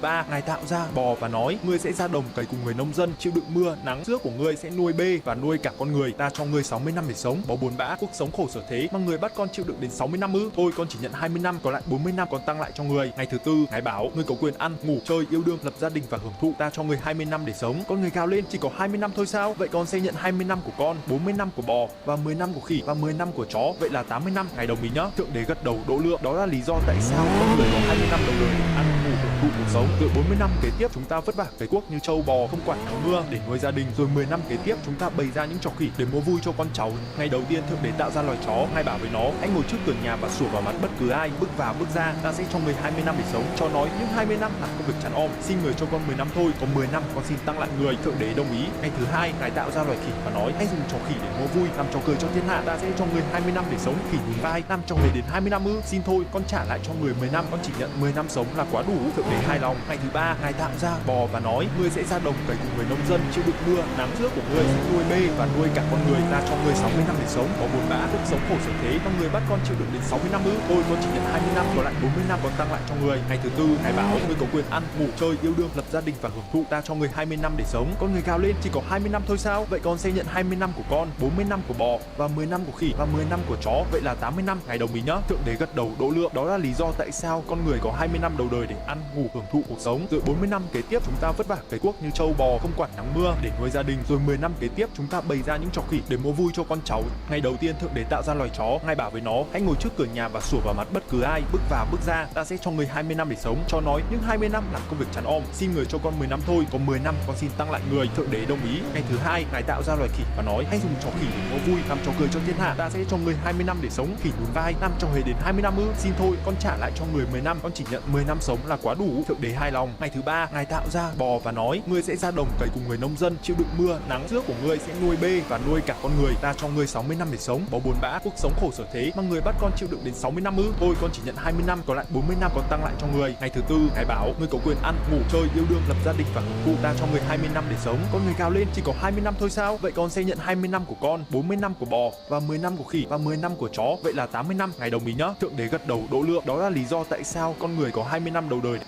3, Ngài tạo ra bò và nói: ngươi sẽ ra đồng cày cùng người nông dân, chịu đựng mưa, nắng, sữa của ngươi sẽ nuôi bê và nuôi cả con người, ta cho ngươi 60 năm để sống. Bò buồn bã: cuộc sống khổ sở thế mà người bắt con chịu đựng đến 60 năm ư? Thôi con chỉ nhận 20 năm, còn lại 40 năm còn tăng lại cho người. Ngày thứ tư, Ngài bảo: ngươi có quyền ăn, ngủ, chơi, yêu đương, lập gia đình và hưởng thụ, ta cho ngươi 20 năm để sống. Con người gào lên: chỉ có 20 năm thôi sao? Vậy con sẽ nhận 20 năm của con, 40 năm của bò và 10 năm của khỉ và 10 năm của chó, vậy là 80 năm. Ngài đồng ý nhá. Thượng đế gật đầu độ lượng. Đó là lý do tại sao con người có 20 năm đầu đời để ăn, ngủ, hưởng thụ cuộc sống. Từ 40 năm kế tiếp chúng ta vất vả cày cuốc như trâu bò, không quản nắng mưa để nuôi gia đình. Rồi 10 năm kế tiếp chúng ta bày ra những trò khỉ để mua vui cho con cháu. Ngày đầu tiên thượng đế tạo ra loài chó, Ngài bảo với nó: hãy ngồi trước cửa nhà và sủa vào mặt bất cứ ai bước vào bước ra, ta sẽ cho người 20 năm để sống. Chó nói: nhưng 20 năm là công việc chán om, xin người cho con 10 năm thôi, còn 10 năm con xin tăng lại người. Thượng đế đồng ý. Ngày thứ hai, Ngài tạo ra loài khỉ và nói: hãy dùng trò khỉ để mua vui, làm trò cười cho thiên hạ, ta sẽ cho người 20 năm để sống. Khỉ nhún vai: làm cho người đến 20 năm ư? Xin thôi, con trả lại cho người 10 năm, con chỉ nhận 10 năm sống là quá đủ. Thượng đế hài lòng. Ngày thứ ba, Ngài tạo ra bò và nói: ngươi sẽ ra đồng cày cùng người nông dân, chịu đựng mưa, nắng, sữa của ngươi sẽ nuôi bê và nuôi cả con người, ta cho ngươi 60 năm để sống. Bò buồn bã: cuộc sống khổ sở thế mà người bắt con chịu đựng đến 60 năm ư? Thôi con chỉ nhận 20 năm, còn lại 40 năm còn tăng lại cho người. Ngày thứ tư, Ngài bảo: ngươi có quyền ăn, ngủ, chơi, yêu đương, lập gia đình và hưởng thụ, ta cho ngươi 20 năm để sống. Con người gào lên: chỉ có 20 năm thôi sao? Vậy con sẽ nhận 20 năm của con, 40 năm của bò và 10 năm của khỉ và 10 năm của chó, vậy là 80 năm. Ngài đồng ý nhá. Thượng đế gật đầu độ lượng. Đó là lý do tại sao con người có 20 năm đầu đời để ăn, ngủ, hưởng thụ cuộc sống. Rồi 40 năm kế tiếp chúng ta vất vả cày cuốc như trâu bò, không quản nắng mưa để nuôi gia đình. Rồi 10 năm kế tiếp chúng ta bày ra những trò khỉ để mua vui cho con cháu. Ngày đầu tiên thượng đế tạo ra loài chó, Ngài bảo với nó: hãy ngồi trước cửa nhà và sủa vào mặt bất cứ ai bước vào bước ra, ta sẽ cho người 20 năm để sống. Chó nói: nhưng 20 năm làm công việc chán om, xin người cho con 10 năm thôi, còn 10 năm con xin tăng lại người. Thượng đế đồng ý. Ngày thứ hai, Ngài tạo ra loài khỉ và nói: hãy dùng trò khỉ để mua vui, làm trò cười cho thiên hạ, ta sẽ cho người 20 năm để sống. Khỉ nhún vai: làm cho người đến 20 năm ư? Xin thôi, con trả lại cho người 10 năm, con chỉ nhận 10 năm sống là quá đủ. Thượng đế hài lòng. Ngày thứ ba, Ngài tạo ra bò và nói: ngươi sẽ ra đồng cày cùng người nông dân, chịu đựng mưa, nắng, sữa của ngươi sẽ nuôi bê và nuôi cả con người, ta cho ngươi 60 năm để sống. Bò buồn bã: cuộc sống khổ sở thế mà người bắt con chịu đựng đến 60 năm ư? Thôi con chỉ nhận 20 năm, còn lại 40 năm còn tăng lại cho người. Ngày thứ tư, Ngài bảo: ngươi có quyền ăn, ngủ, chơi, yêu đương, lập gia đình và hưởng thụ, ta cho ngươi 20 năm để sống. Con người gào lên: chỉ có 20 năm thôi sao? Vậy con sẽ nhận 20 năm của con, 40 năm của bò và 10 năm của khỉ và 10 năm của chó, vậy là 80 năm. Ngài đồng ý nhá. Thượng đế gật đầu độ lượng. Đó là lý do tại sao con người có 20 năm đầu đời.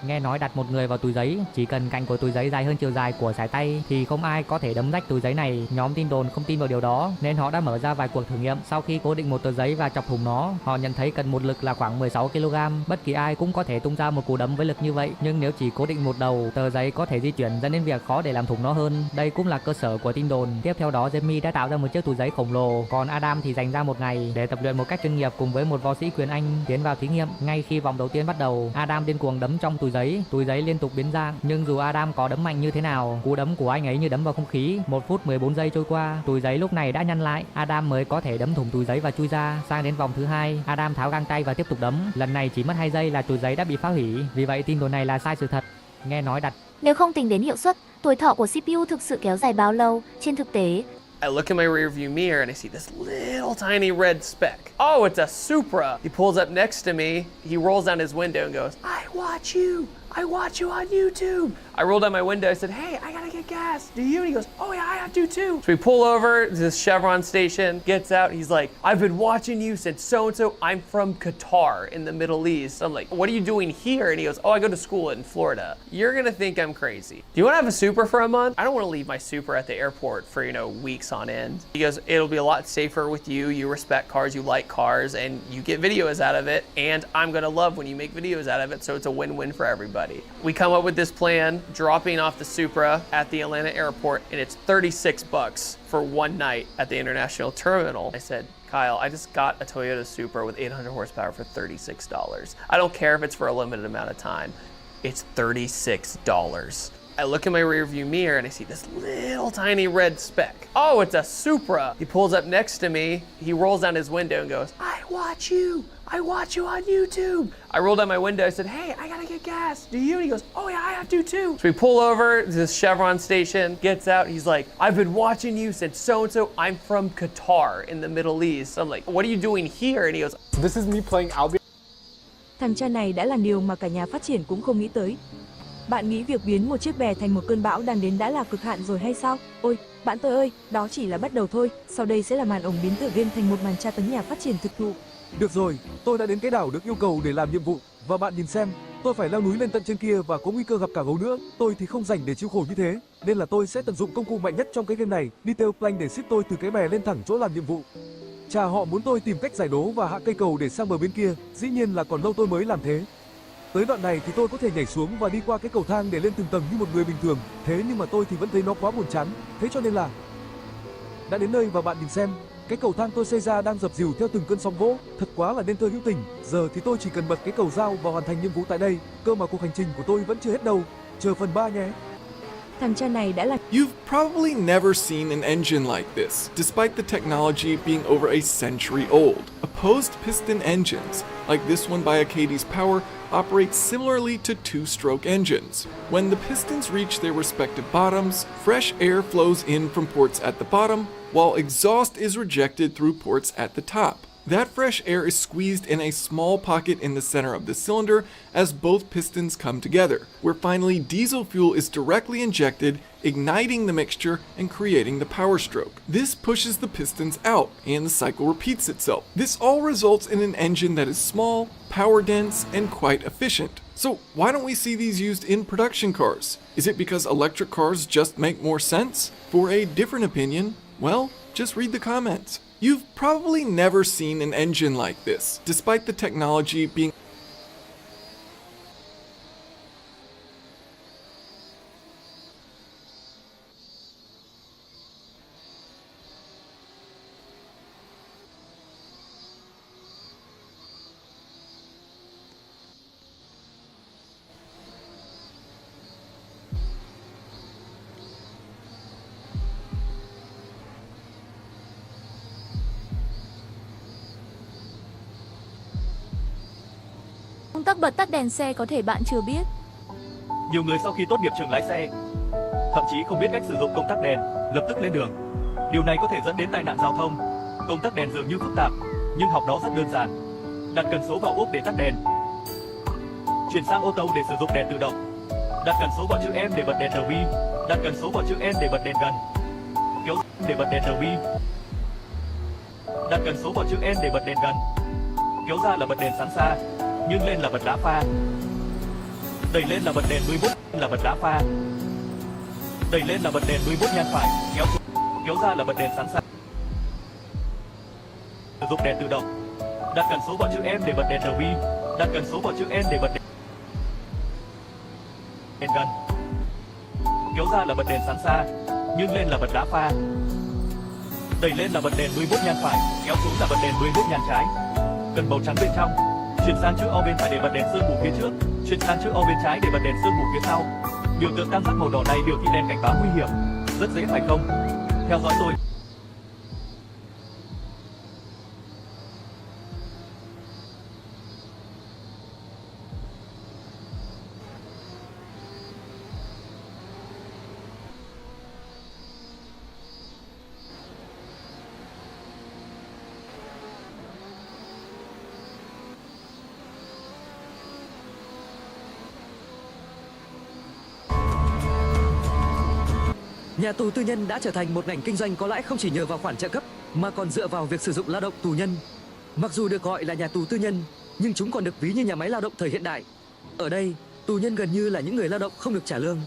Nghe nói đặt một người vào túi giấy, chỉ cần cạnh của túi giấy dài hơn chiều dài của sải tay thì không ai có thể đấm rách túi giấy này. Nhóm tin đồn không tin vào điều đó nên họ đã mở ra vài cuộc thử nghiệm. Sau khi cố định một tờ giấy và chọc thủng nó, họ nhận thấy cần một lực là khoảng 16 kg. Bất kỳ ai cũng có thể tung ra một cú đấm với lực như vậy, nhưng nếu chỉ cố định một đầu, tờ giấy có thể di chuyển dẫn đến việc khó để làm thủng nó hơn. Đây cũng là cơ sở của tin đồn. Tiếp theo đó, Jamie đã tạo ra một chiếc túi giấy khổng lồ, còn Adam thì dành ra một ngày để tập luyện một cách chuyên nghiệp cùng với một võ sĩ quyền Anh tiến vào thí nghiệm. Ngay khi vòng đầu tiên bắt đầu, Adam điên cuồng đấm trong túi giấy liên tục biến dạng, nhưng dù Adam có đấm mạnh như thế nào, cú đấm của anh ấy như đấm vào không khí. 1 phút 14 giây trôi qua, túi giấy lúc này đã nhăn lại, Adam mới có thể đấm thủng túi giấy và chui ra. Sang đến vòng thứ hai, Adam tháo găng tay và tiếp tục đấm. Lần này chỉ mất 2 giây là túi giấy đã bị phá hủy, vì vậy tin đồn này là sai sự thật. Nghe nói đặt Nếu không tính đến hiệu suất, tuổi thọ của CPU thực sự kéo dài bao lâu? Trên thực tế, I look in my rearview mirror and I see this little tiny red speck. Oh, it's a Supra. He pulls up next to me. He rolls down his window and goes, I watch you. I watch you on YouTube. I rolled down my window. I said, hey, I gotta get gas. Do you? And he goes, oh yeah, I do too. So we pull over to this Chevron station, gets out. He's like, I've been watching you since so-and-so. I'm from Qatar in the Middle East. I'm like, what are you doing here? And he goes, oh, I go to school in Florida. You're gonna think I'm crazy. Do you wanna have a Supra for a month? I don't wanna leave my Supra at the airport for, weeks on end. He goes, it'll be a lot safer with you. You respect cars, you like cars, and you get videos out of it. And I'm gonna love when you make videos out of it, so it's a win-win for everybody. We come up with this plan, dropping off the Supra at the Atlanta airport, and it's $36 for one night at the international terminal. I said, Kyle, I just got a Toyota Supra with 800 horsepower for $36. I don't care if it's for a limited amount of time. It's $36. I look in my rearview mirror and I see this little tiny red speck. Oh, it's a Supra. He pulls up next to me. He rolls down his window and goes, I watch you. I watch you on YouTube. I rolled down my window. I said, hey, I gotta get gas. Do you? And he goes, oh yeah, I do too. So we pull over to this Chevron station, gets out. He's like, I've been watching you since so-and-so. I'm from Qatar in the Middle East. I'm like, what are you doing here? And he goes, this is me playing Albion. Thằng cha này đã làm điều mà cả nhà phát triển cũng không nghĩ tới. Bạn nghĩ việc biến một chiếc bè thành một cơn bão đang đến đã là cực hạn rồi hay sao? Ôi, bạn tôi ơi, đó chỉ là bắt đầu thôi. Sau đây sẽ là màn ổng biến tựa game thành một màn tra tấn nhà phát triển thực thụ. Được rồi, tôi đã đến cái đảo được yêu cầu để làm nhiệm vụ, và bạn nhìn xem, tôi phải leo núi lên tận trên kia và có nguy cơ gặp cả gấu nữa. Tôi thì không rảnh để chịu khổ như thế, nên là tôi sẽ tận dụng công cụ mạnh nhất trong cái game này, Detail Plank, để ship tôi từ cái bè lên thẳng chỗ làm nhiệm vụ. Chà, họ muốn tôi tìm cách giải đố và hạ cây cầu để sang bờ bên kia, dĩ nhiên là còn lâu tôi mới làm thế. Tới đoạn này thì tôi có thể nhảy xuống và đi qua cái cầu thang để lên từng tầng như một người bình thường, thế nhưng mà tôi thì vẫn thấy nó quá buồn chán, thế cho nên là đã đến nơi và bạn nhìn xem, cái cầu thang tôi xây ra đang dập dìu theo từng cơn sóng vỗ, thật quá là nên thơ hữu tình. Giờ thì tôi chỉ cần bật cái cầu dao và hoàn thành nhiệm vụ tại đây, cơ mà cuộc hành trình của tôi vẫn chưa hết đâu. Chờ phần 3 nhé. Thằng cha này đã là You've probably never seen an engine like this, despite the technology being over a century old. Opposed piston engines, like this one by Acades Power, operate similarly to two-stroke engines. When the pistons reach their respective bottoms, fresh air flows in from ports at the bottom, while exhaust is rejected through ports at the top. That fresh air is squeezed in a small pocket in the center of the cylinder as both pistons come together, where finally diesel fuel is directly injected, igniting the mixture and creating the power stroke. This pushes the pistons out, and the cycle repeats itself. This all results in an engine that is small, power dense, and quite efficient. So why don't we see these used in production cars? Is it because electric cars just make more sense? For a different opinion, well, just read the comments. You've probably never seen an engine like this, despite the technology being Công tắc bật tắt đèn xe có thể bạn chưa biết. Nhiều người sau khi tốt nghiệp trường lái xe, thậm chí không biết cách sử dụng công tắc đèn, lập tức lên đường. Điều này có thể dẫn đến tai nạn giao thông. Công tắc đèn dường như phức tạp, nhưng học nó rất đơn giản. Đặt cần số vào ốp để tắt đèn. Chuyển sang ô tô để sử dụng đèn tự động. Đặt cần số vào chữ M để bật đèn RV. Đặt cần số vào chữ N để bật đèn gần. Kéo để bật đèn RV. Đặt cần số vào chữ N để bật đèn gần. Kéo ra là bật đèn sáng xa, nhưng lên là bật đá pha. Đẩy lên là bật đèn đuôi bút là bật đá pha. Đẩy lên là bật đèn đuôi bút nhan phải, kéo ra là bật đèn sáng xa. Sử dụng đèn tự động. Đặt cần số vào chữ M để bật đèn RV. Đặt cần số vào chữ N để bật đèn gần. Kéo ra là bật đèn sáng xa, nhưng lên là bật đá pha. Đẩy lên là bật đèn đuôi bút nhan phải, kéo xuống là bật đèn đuôi bút nhan trái. Cần màu trắng bên trong. Chuyển sang chữ O bên phải để bật đèn sương mù phía trước. Chuyển sang chữ O bên trái để bật đèn sương mù phía sau. Biểu tượng tam giác màu đỏ này biểu thị đèn cảnh báo nguy hiểm. Rất dễ phải không? Theo dõi tôi. Nhà tù tư nhân đã trở thành một ngành kinh doanh có lãi không chỉ nhờ vào khoản trợ cấp mà còn dựa vào việc sử dụng lao động tù nhân. Mặc dù được gọi là nhà tù tư nhân, nhưng chúng còn được ví như nhà máy lao động thời hiện đại. Ở đây, tù nhân gần như là những người lao động không được trả lương.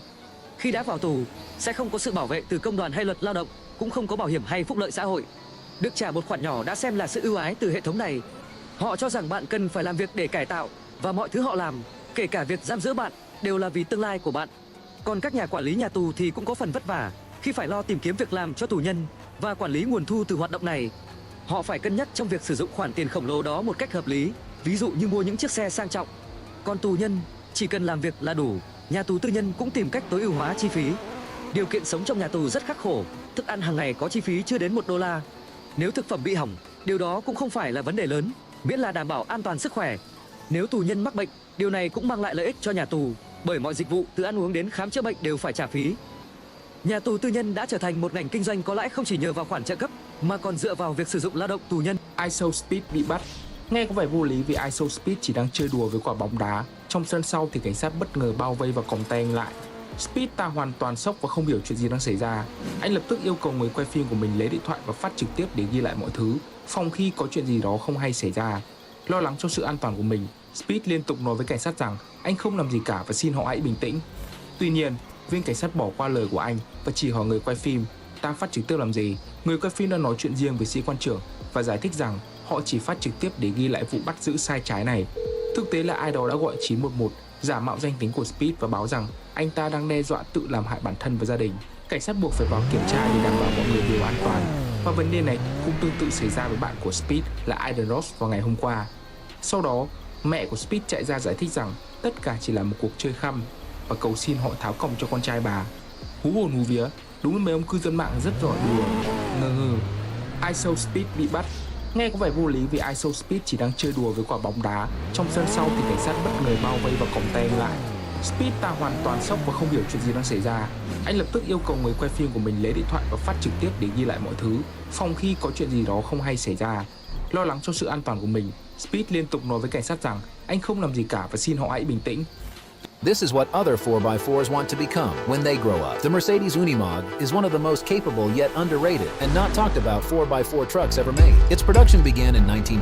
Khi đã vào tù, sẽ không có sự bảo vệ từ công đoàn hay luật lao động, cũng không có bảo hiểm hay phúc lợi xã hội. Được trả một khoản nhỏ đã xem là sự ưu ái từ hệ thống này. Họ cho rằng bạn cần phải làm việc để cải tạo, và mọi thứ họ làm, kể cả việc giam giữ bạn, đều là vì tương lai của bạn. Còn các nhà quản lý nhà tù thì cũng có phần vất vả khi phải lo tìm kiếm việc làm cho tù nhân và quản lý nguồn thu từ hoạt động này. Họ phải cân nhắc trong việc sử dụng khoản tiền khổng lồ đó một cách hợp lý, ví dụ như mua những chiếc xe sang trọng. Còn tù nhân chỉ cần làm việc là đủ. Nhà tù tư nhân cũng tìm cách tối ưu hóa chi phí. Điều kiện sống trong nhà tù rất khắc khổ, thức ăn hàng ngày có chi phí chưa đến $1. Nếu thực phẩm bị hỏng, điều đó cũng không phải là vấn đề lớn, miễn là đảm bảo an toàn sức khỏe. Nếu tù nhân mắc bệnh, điều này cũng mang lại lợi ích cho nhà tù, bởi mọi dịch vụ từ ăn uống đến khám chữa bệnh đều phải trả phí. Nhà tù tư nhân đã trở thành một ngành kinh doanh có lãi không chỉ nhờ vào khoản trợ cấp mà còn dựa vào việc sử dụng lao động tù nhân. ISO Speed bị bắt. Nghe có vẻ vô lý vì ISO Speed chỉ đang chơi đùa với quả bóng đá. Trong sân sau thì cảnh sát bất ngờ bao vây và còng tay anh lại. Speed ta hoàn toàn sốc và không hiểu chuyện gì đang xảy ra. Anh lập tức yêu cầu người quay phim của mình lấy điện thoại và phát trực tiếp để ghi lại mọi thứ, phòng khi có chuyện gì đó không hay xảy ra. Lo lắng cho sự an toàn của mình, Speed liên tục nói với cảnh sát rằng anh không làm gì cả và xin họ hãy bình tĩnh. Tuy nhiên, viên cảnh sát bỏ qua lời của anh và chỉ hỏi người quay phim ta phát trực tiếp làm gì. Người quay phim đã nói chuyện riêng với sĩ quan trưởng và giải thích rằng họ chỉ phát trực tiếp để ghi lại vụ bắt giữ sai trái này. Thực tế là ai đó đã gọi 911, giả mạo danh tính của Speed và báo rằng anh ta đang đe dọa tự làm hại bản thân và gia đình. Cảnh sát buộc phải vào kiểm tra để đảm bảo mọi người đều an toàn. Và vấn đề này cũng tương tự xảy ra với bạn của Speed là Aiden Ross vào ngày hôm qua. Sau đó, mẹ của Speed chạy ra giải thích rằng tất cả chỉ là một cuộc chơi khăm và cầu xin họ tháo còng cho con trai bà. Hú hồn hú vía, đúng là mấy ông cư dân mạng rất giỏi đùa. Ngờ ISO Speed bị bắt. Nghe có vẻ vô lý vì ISO Speed chỉ đang chơi đùa với quả bóng đá. Trong sân sau thì cảnh sát bất ngờ bao vây và còng tay anh lại. Speed ta hoàn toàn sốc và không hiểu chuyện gì đang xảy ra. Anh lập tức yêu cầu người quay phim của mình lấy điện thoại và phát trực tiếp để ghi lại mọi thứ, phòng khi có chuyện gì đó không hay xảy ra. Lo lắng cho sự an toàn của mình, Speed liên tục nói với cảnh sát rằng anh không làm gì cả và xin họ hãy bình tĩnh. This is what other 4x4s want to become when they grow up. The Mercedes Unimog is one of the most capable yet underrated and not talked about 4x4 trucks ever made. Its production began in 19...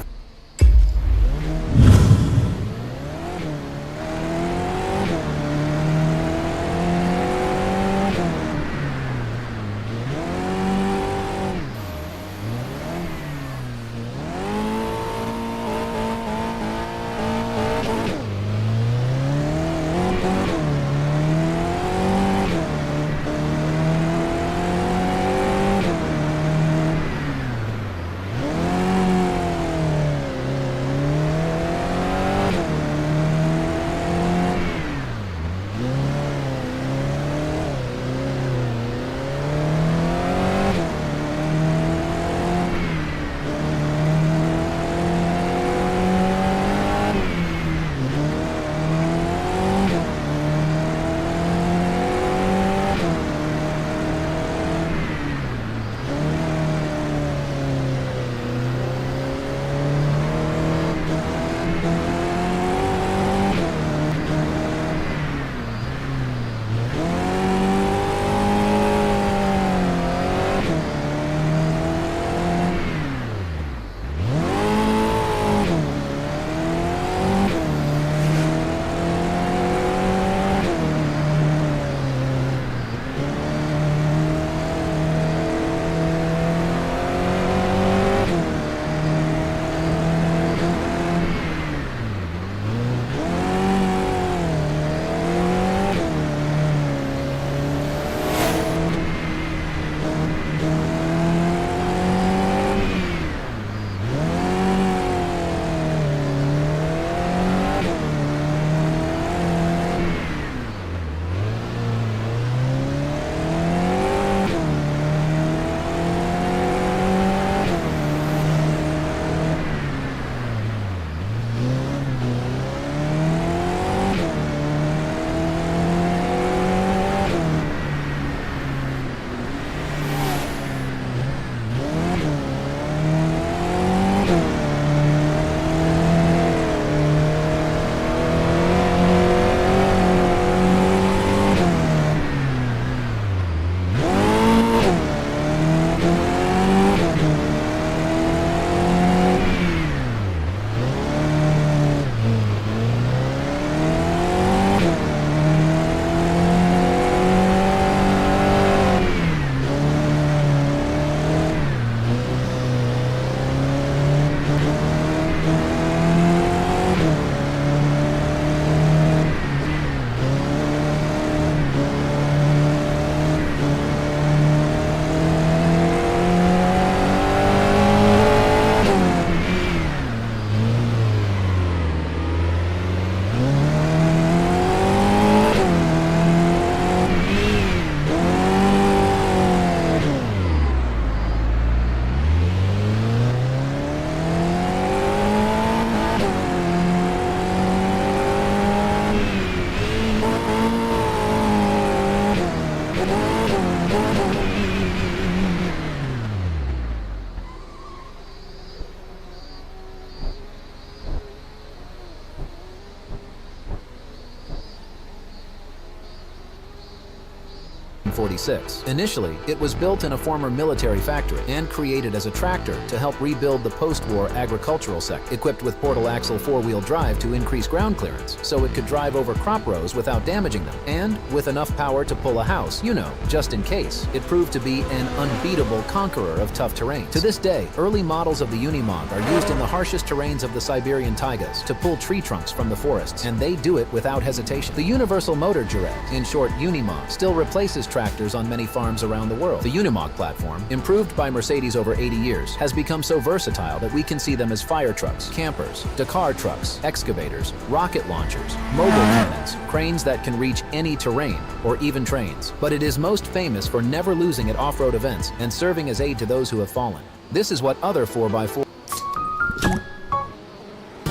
1946. Initially, it was built in a former military factory and created as a tractor to help rebuild the post-war agricultural sector, equipped with portal axle four-wheel drive to increase ground clearance so it could drive over crop rows without damaging them, and with enough power to pull a house, just in case. It proved to be an unbeatable conqueror of tough terrains. To this day, early models of the Unimog are used in the harshest terrains of the Siberian taigas to pull tree trunks from the forests, and they do it without hesitation. The Universal Motor Duret, in short Unimog, still replaces tractors on many farms around the world. The Unimog platform, improved by Mercedes over 80 years, has become so versatile that we can see them as fire trucks, campers, Dakar trucks, excavators, rocket launchers, mobile cannons, cranes that can reach any terrain, or even trains. But it is most famous for never losing at off-road events and serving as aid to those who have fallen. This is what other 4x4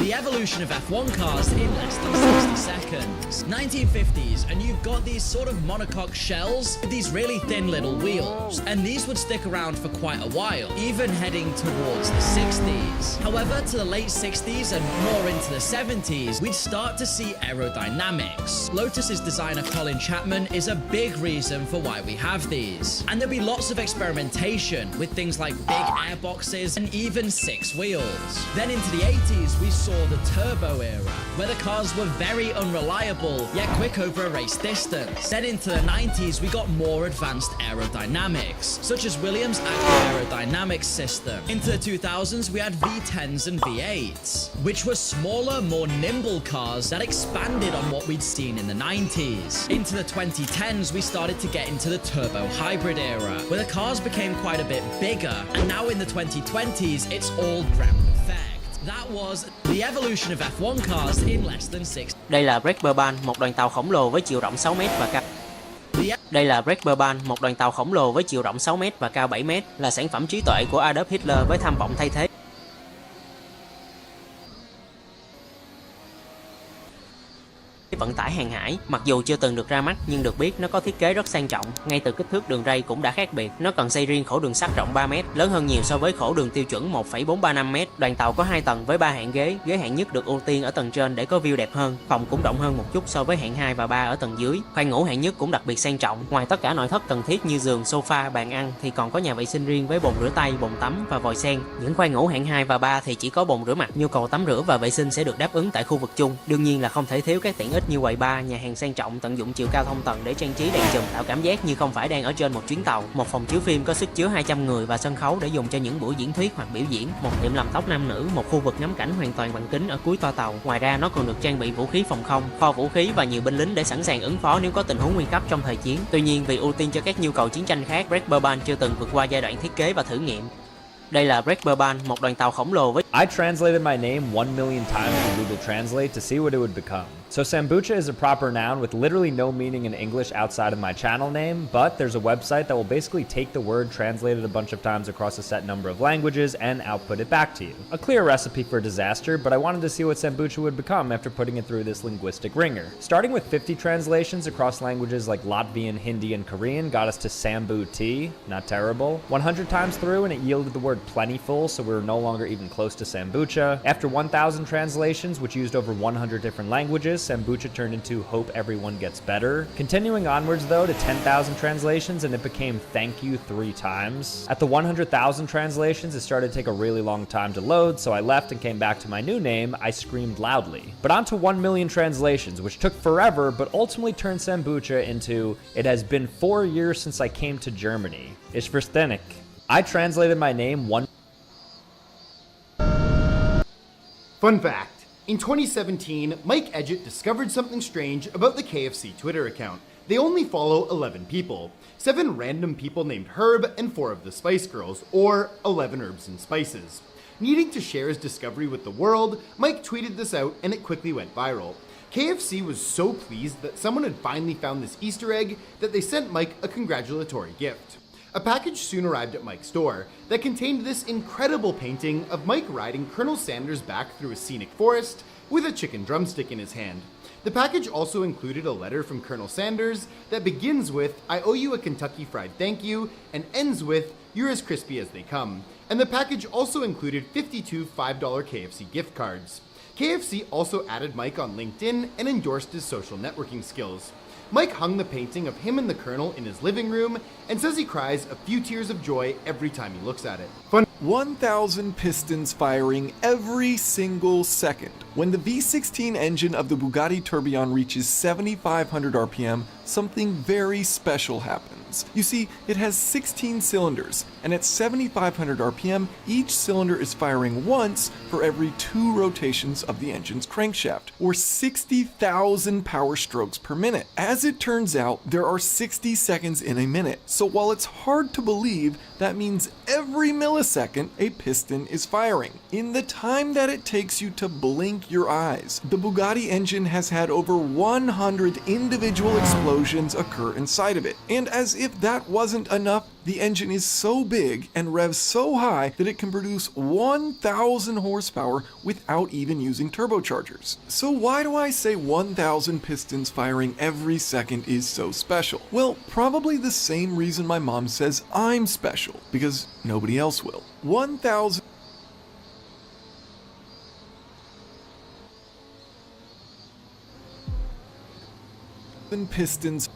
The evolution of F1 cars in less than 60 seconds. 1950s, and you've got these sort of monocoque shells with these really thin little wheels. And these would stick around for quite a while, even heading towards the 60s. However, to the late 60s and more into the 70s, we'd start to see aerodynamics. Lotus's designer Colin Chapman is a big reason for why we have these. And there'll be lots of experimentation with things like big airboxes and even 6 wheels. Then into the 80s, we saw the turbo era, where the cars were very unreliable, yet quick over a race distance. Then into the 90s, we got more advanced aerodynamics, such as Williams' Active Aerodynamics system. Into the 2000s, we had V10s and V8s, which were smaller, more nimble cars that expanded on what we'd seen in the 90s. Into the 2010s, we started to get into the turbo hybrid era, where the cars became quite a bit bigger, and now in the 2020s, it's all ground effect. That was the evolution of F1 cars in less than 6. Đây là Breakberban, một đoàn tàu khổng lồ với chiều rộng 6m và cao. Đây là Breakberban, một đoàn tàu khổng lồ với chiều rộng 6m và cao 7m, là sản phẩm trí tuệ của Adolf Hitler với tham vọng thay thế vận tải hàng hải. Mặc dù chưa từng được ra mắt nhưng được biết nó có thiết kế rất sang trọng, ngay từ kích thước đường ray cũng đã khác biệt. Nó còn xây riêng khổ đường sắt rộng 3m, lớn hơn nhiều so với khổ đường tiêu chuẩn 1,435m. Đoàn tàu có 2 tầng với 3 hạng ghế, ghế hạng nhất được ưu tiên ở tầng trên để có view đẹp hơn. Phòng cũng rộng hơn một chút so với hạng 2 và 3 ở tầng dưới. Khoang ngủ hạng nhất cũng đặc biệt sang trọng. Ngoài tất cả nội thất cần thiết như giường, sofa, bàn ăn thì còn có nhà vệ sinh riêng với bồn rửa tay, bồn tắm và vòi sen. Những khoang ngủ hạng 2 và 3 thì chỉ có bồn rửa mặt. Nhu cầu tắm rửa và vệ sinh sẽ được đáp ứng tại khu vực chung. Đương nhiên là không thể thiếu các tiện ích như quầy bar, nhà hàng sang trọng tận dụng chiều cao thông tầng để trang trí đèn chùm tạo cảm giác như không phải đang ở trên một chuyến tàu. Một phòng chiếu phim có sức chứa 200 người và sân khấu để dùng cho những buổi diễn thuyết hoặc biểu diễn. Một tiệm làm tóc nam nữ, một khu vực ngắm cảnh hoàn toàn bằng kính ở cuối toa tàu. Ngoài ra nó còn được trang bị vũ khí phòng không, kho vũ khí và nhiều binh lính để sẵn sàng ứng phó nếu có tình huống nguy cấp trong thời chiến. Tuy nhiên vì ưu tiên cho các nhu cầu chiến tranh khác, Breakberban chưa từng vượt qua giai đoạn thiết kế và thử nghiệm. Đây là Breakberban, một đoàn tàu khổng lồ với I translated my name 1 million times in Google Translate to see what it would become. So Sambucha is a proper noun with literally no meaning in English outside of my channel name, but there's a website that will basically take the word, translate it a bunch of times across a set number of languages, and output it back to you. A clear recipe for disaster, but I wanted to see what Sambucha would become after putting it through this linguistic ringer. Starting with 50 translations across languages like Latvian, Hindi, and Korean got us to Sambu tea, not terrible. 100 times through and it yielded the word plentiful, so we were no longer even close to Sambucha. After 1,000 translations, which used over 100 different languages, Sambucha turned into hope everyone gets better. Continuing onwards though to 10,000 translations and it became thank you 3 times. At the 100,000 translations, it started to take a really long time to load, so I left and came back to my new name, I screamed loudly. But on to 1 million translations, which took forever, but ultimately turned Sambucha into it has been 4 years since I came to Germany. Ich verstehe nicht. I translated my name one. Fun fact. In 2017, Mike Edgett discovered something strange about the KFC Twitter account. They only follow 11 people. 7 random people named Herb and 4 of the Spice Girls, or 11 Herbs and Spices. Needing to share his discovery with the world, Mike tweeted this out and it quickly went viral. KFC was so pleased that someone had finally found this Easter egg that they sent Mike a congratulatory gift. A package soon arrived at Mike's door that contained this incredible painting of Mike riding Colonel Sanders back through a scenic forest with a chicken drumstick in his hand. The package also included a letter from Colonel Sanders that begins with, "I owe you a Kentucky Fried thank you," and ends with, "You're as crispy as they come." And the package also included 52 $5 KFC gift cards. KFC also added Mike on LinkedIn and endorsed his social networking skills. Mike hung the painting of him and the Colonel in his living room and says he cries a few tears of joy every time he looks at it. 1,000 pistons firing every single second. When the V16 engine of the Bugatti Tourbillon reaches 7,500 RPM, something very special happens. You see, it has 16 cylinders, and at 7,500 RPM, each cylinder is firing once for every 2 rotations of the engine's crankshaft, or 60,000 power strokes per minute. As it turns out, there are 60 seconds in a minute, so while it's hard to believe, that means every millisecond a piston is firing. In the time that it takes you to blink your eyes, the Bugatti engine has had over 100 individual explosions occur inside of it. And as if that wasn't enough, the engine is so big and revs so high that it can produce 1,000 horsepower without even using turbochargers. So why do I say 1,000 pistons firing every second is so special? Well, probably the same reason my mom says I'm special, because nobody else will. 1,000 pistons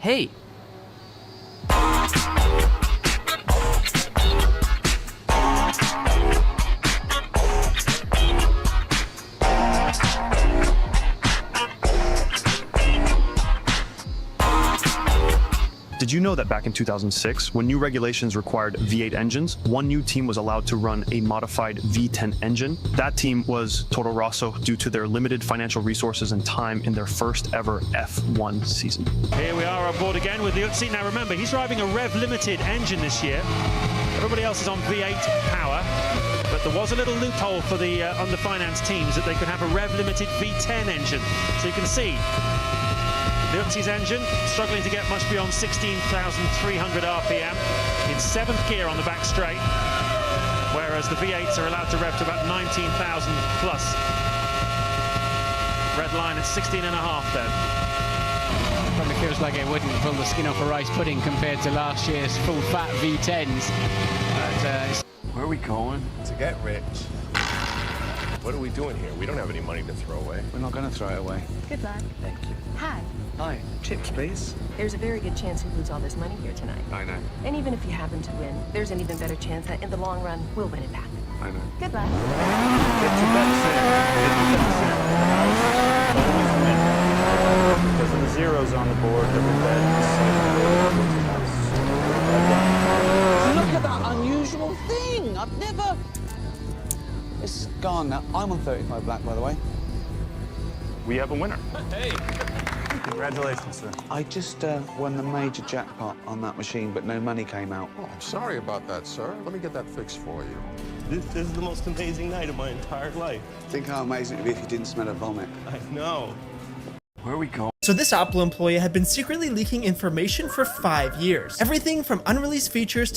Hey! Did you know that back in 2006, when new regulations required V8 engines, one new team was allowed to run a modified V10 engine? That team was Toro Rosso due to their limited financial resources and time in their first ever F1 season. Here we are on board again with Liuzzi. Now remember, he's driving a Rev Limited engine this year. Everybody else is on V8 power. But there was a little loophole for the under finance teams that they could have a Rev Limited V10 engine. So you can see Liuzzi's engine struggling to get much beyond 16,300 RPM in 7th gear on the back straight, whereas the V8s are allowed to rev to about 19,000 plus. Red line at 16.5 then. Probably feels like it wouldn't pull the skin off a rice pudding compared to last year's full fat V10s. But, Where are we going? To get rich. What are we doing here? We don't have any money to throw away. We're not going to throw it away. Good luck. Thank you. Hi. Hi. Chips, please. There's a very good chance you'll lose all this money here tonight. I know. And even if you happen to win, there's an even better chance that in the long run, we'll win it back. I know. Good luck. Get your bets in. Get your bets in. Always win. Because of the zeros on the board, every bet is Look at that unusual thing. I've never... It's gone now. I'm on 35 black, by the way. We have a winner. Hey. Congratulations, sir. I just won the major jackpot on that machine, but no money came out. Oh, I'm sorry about that, sir. Let me get that fixed for you. This is the most amazing night of my entire life. Think how amazing it would be if you didn't smell a vomit. I know. Where are we going? So this Apple employee had been secretly leaking information for 5 years. Everything from unreleased features to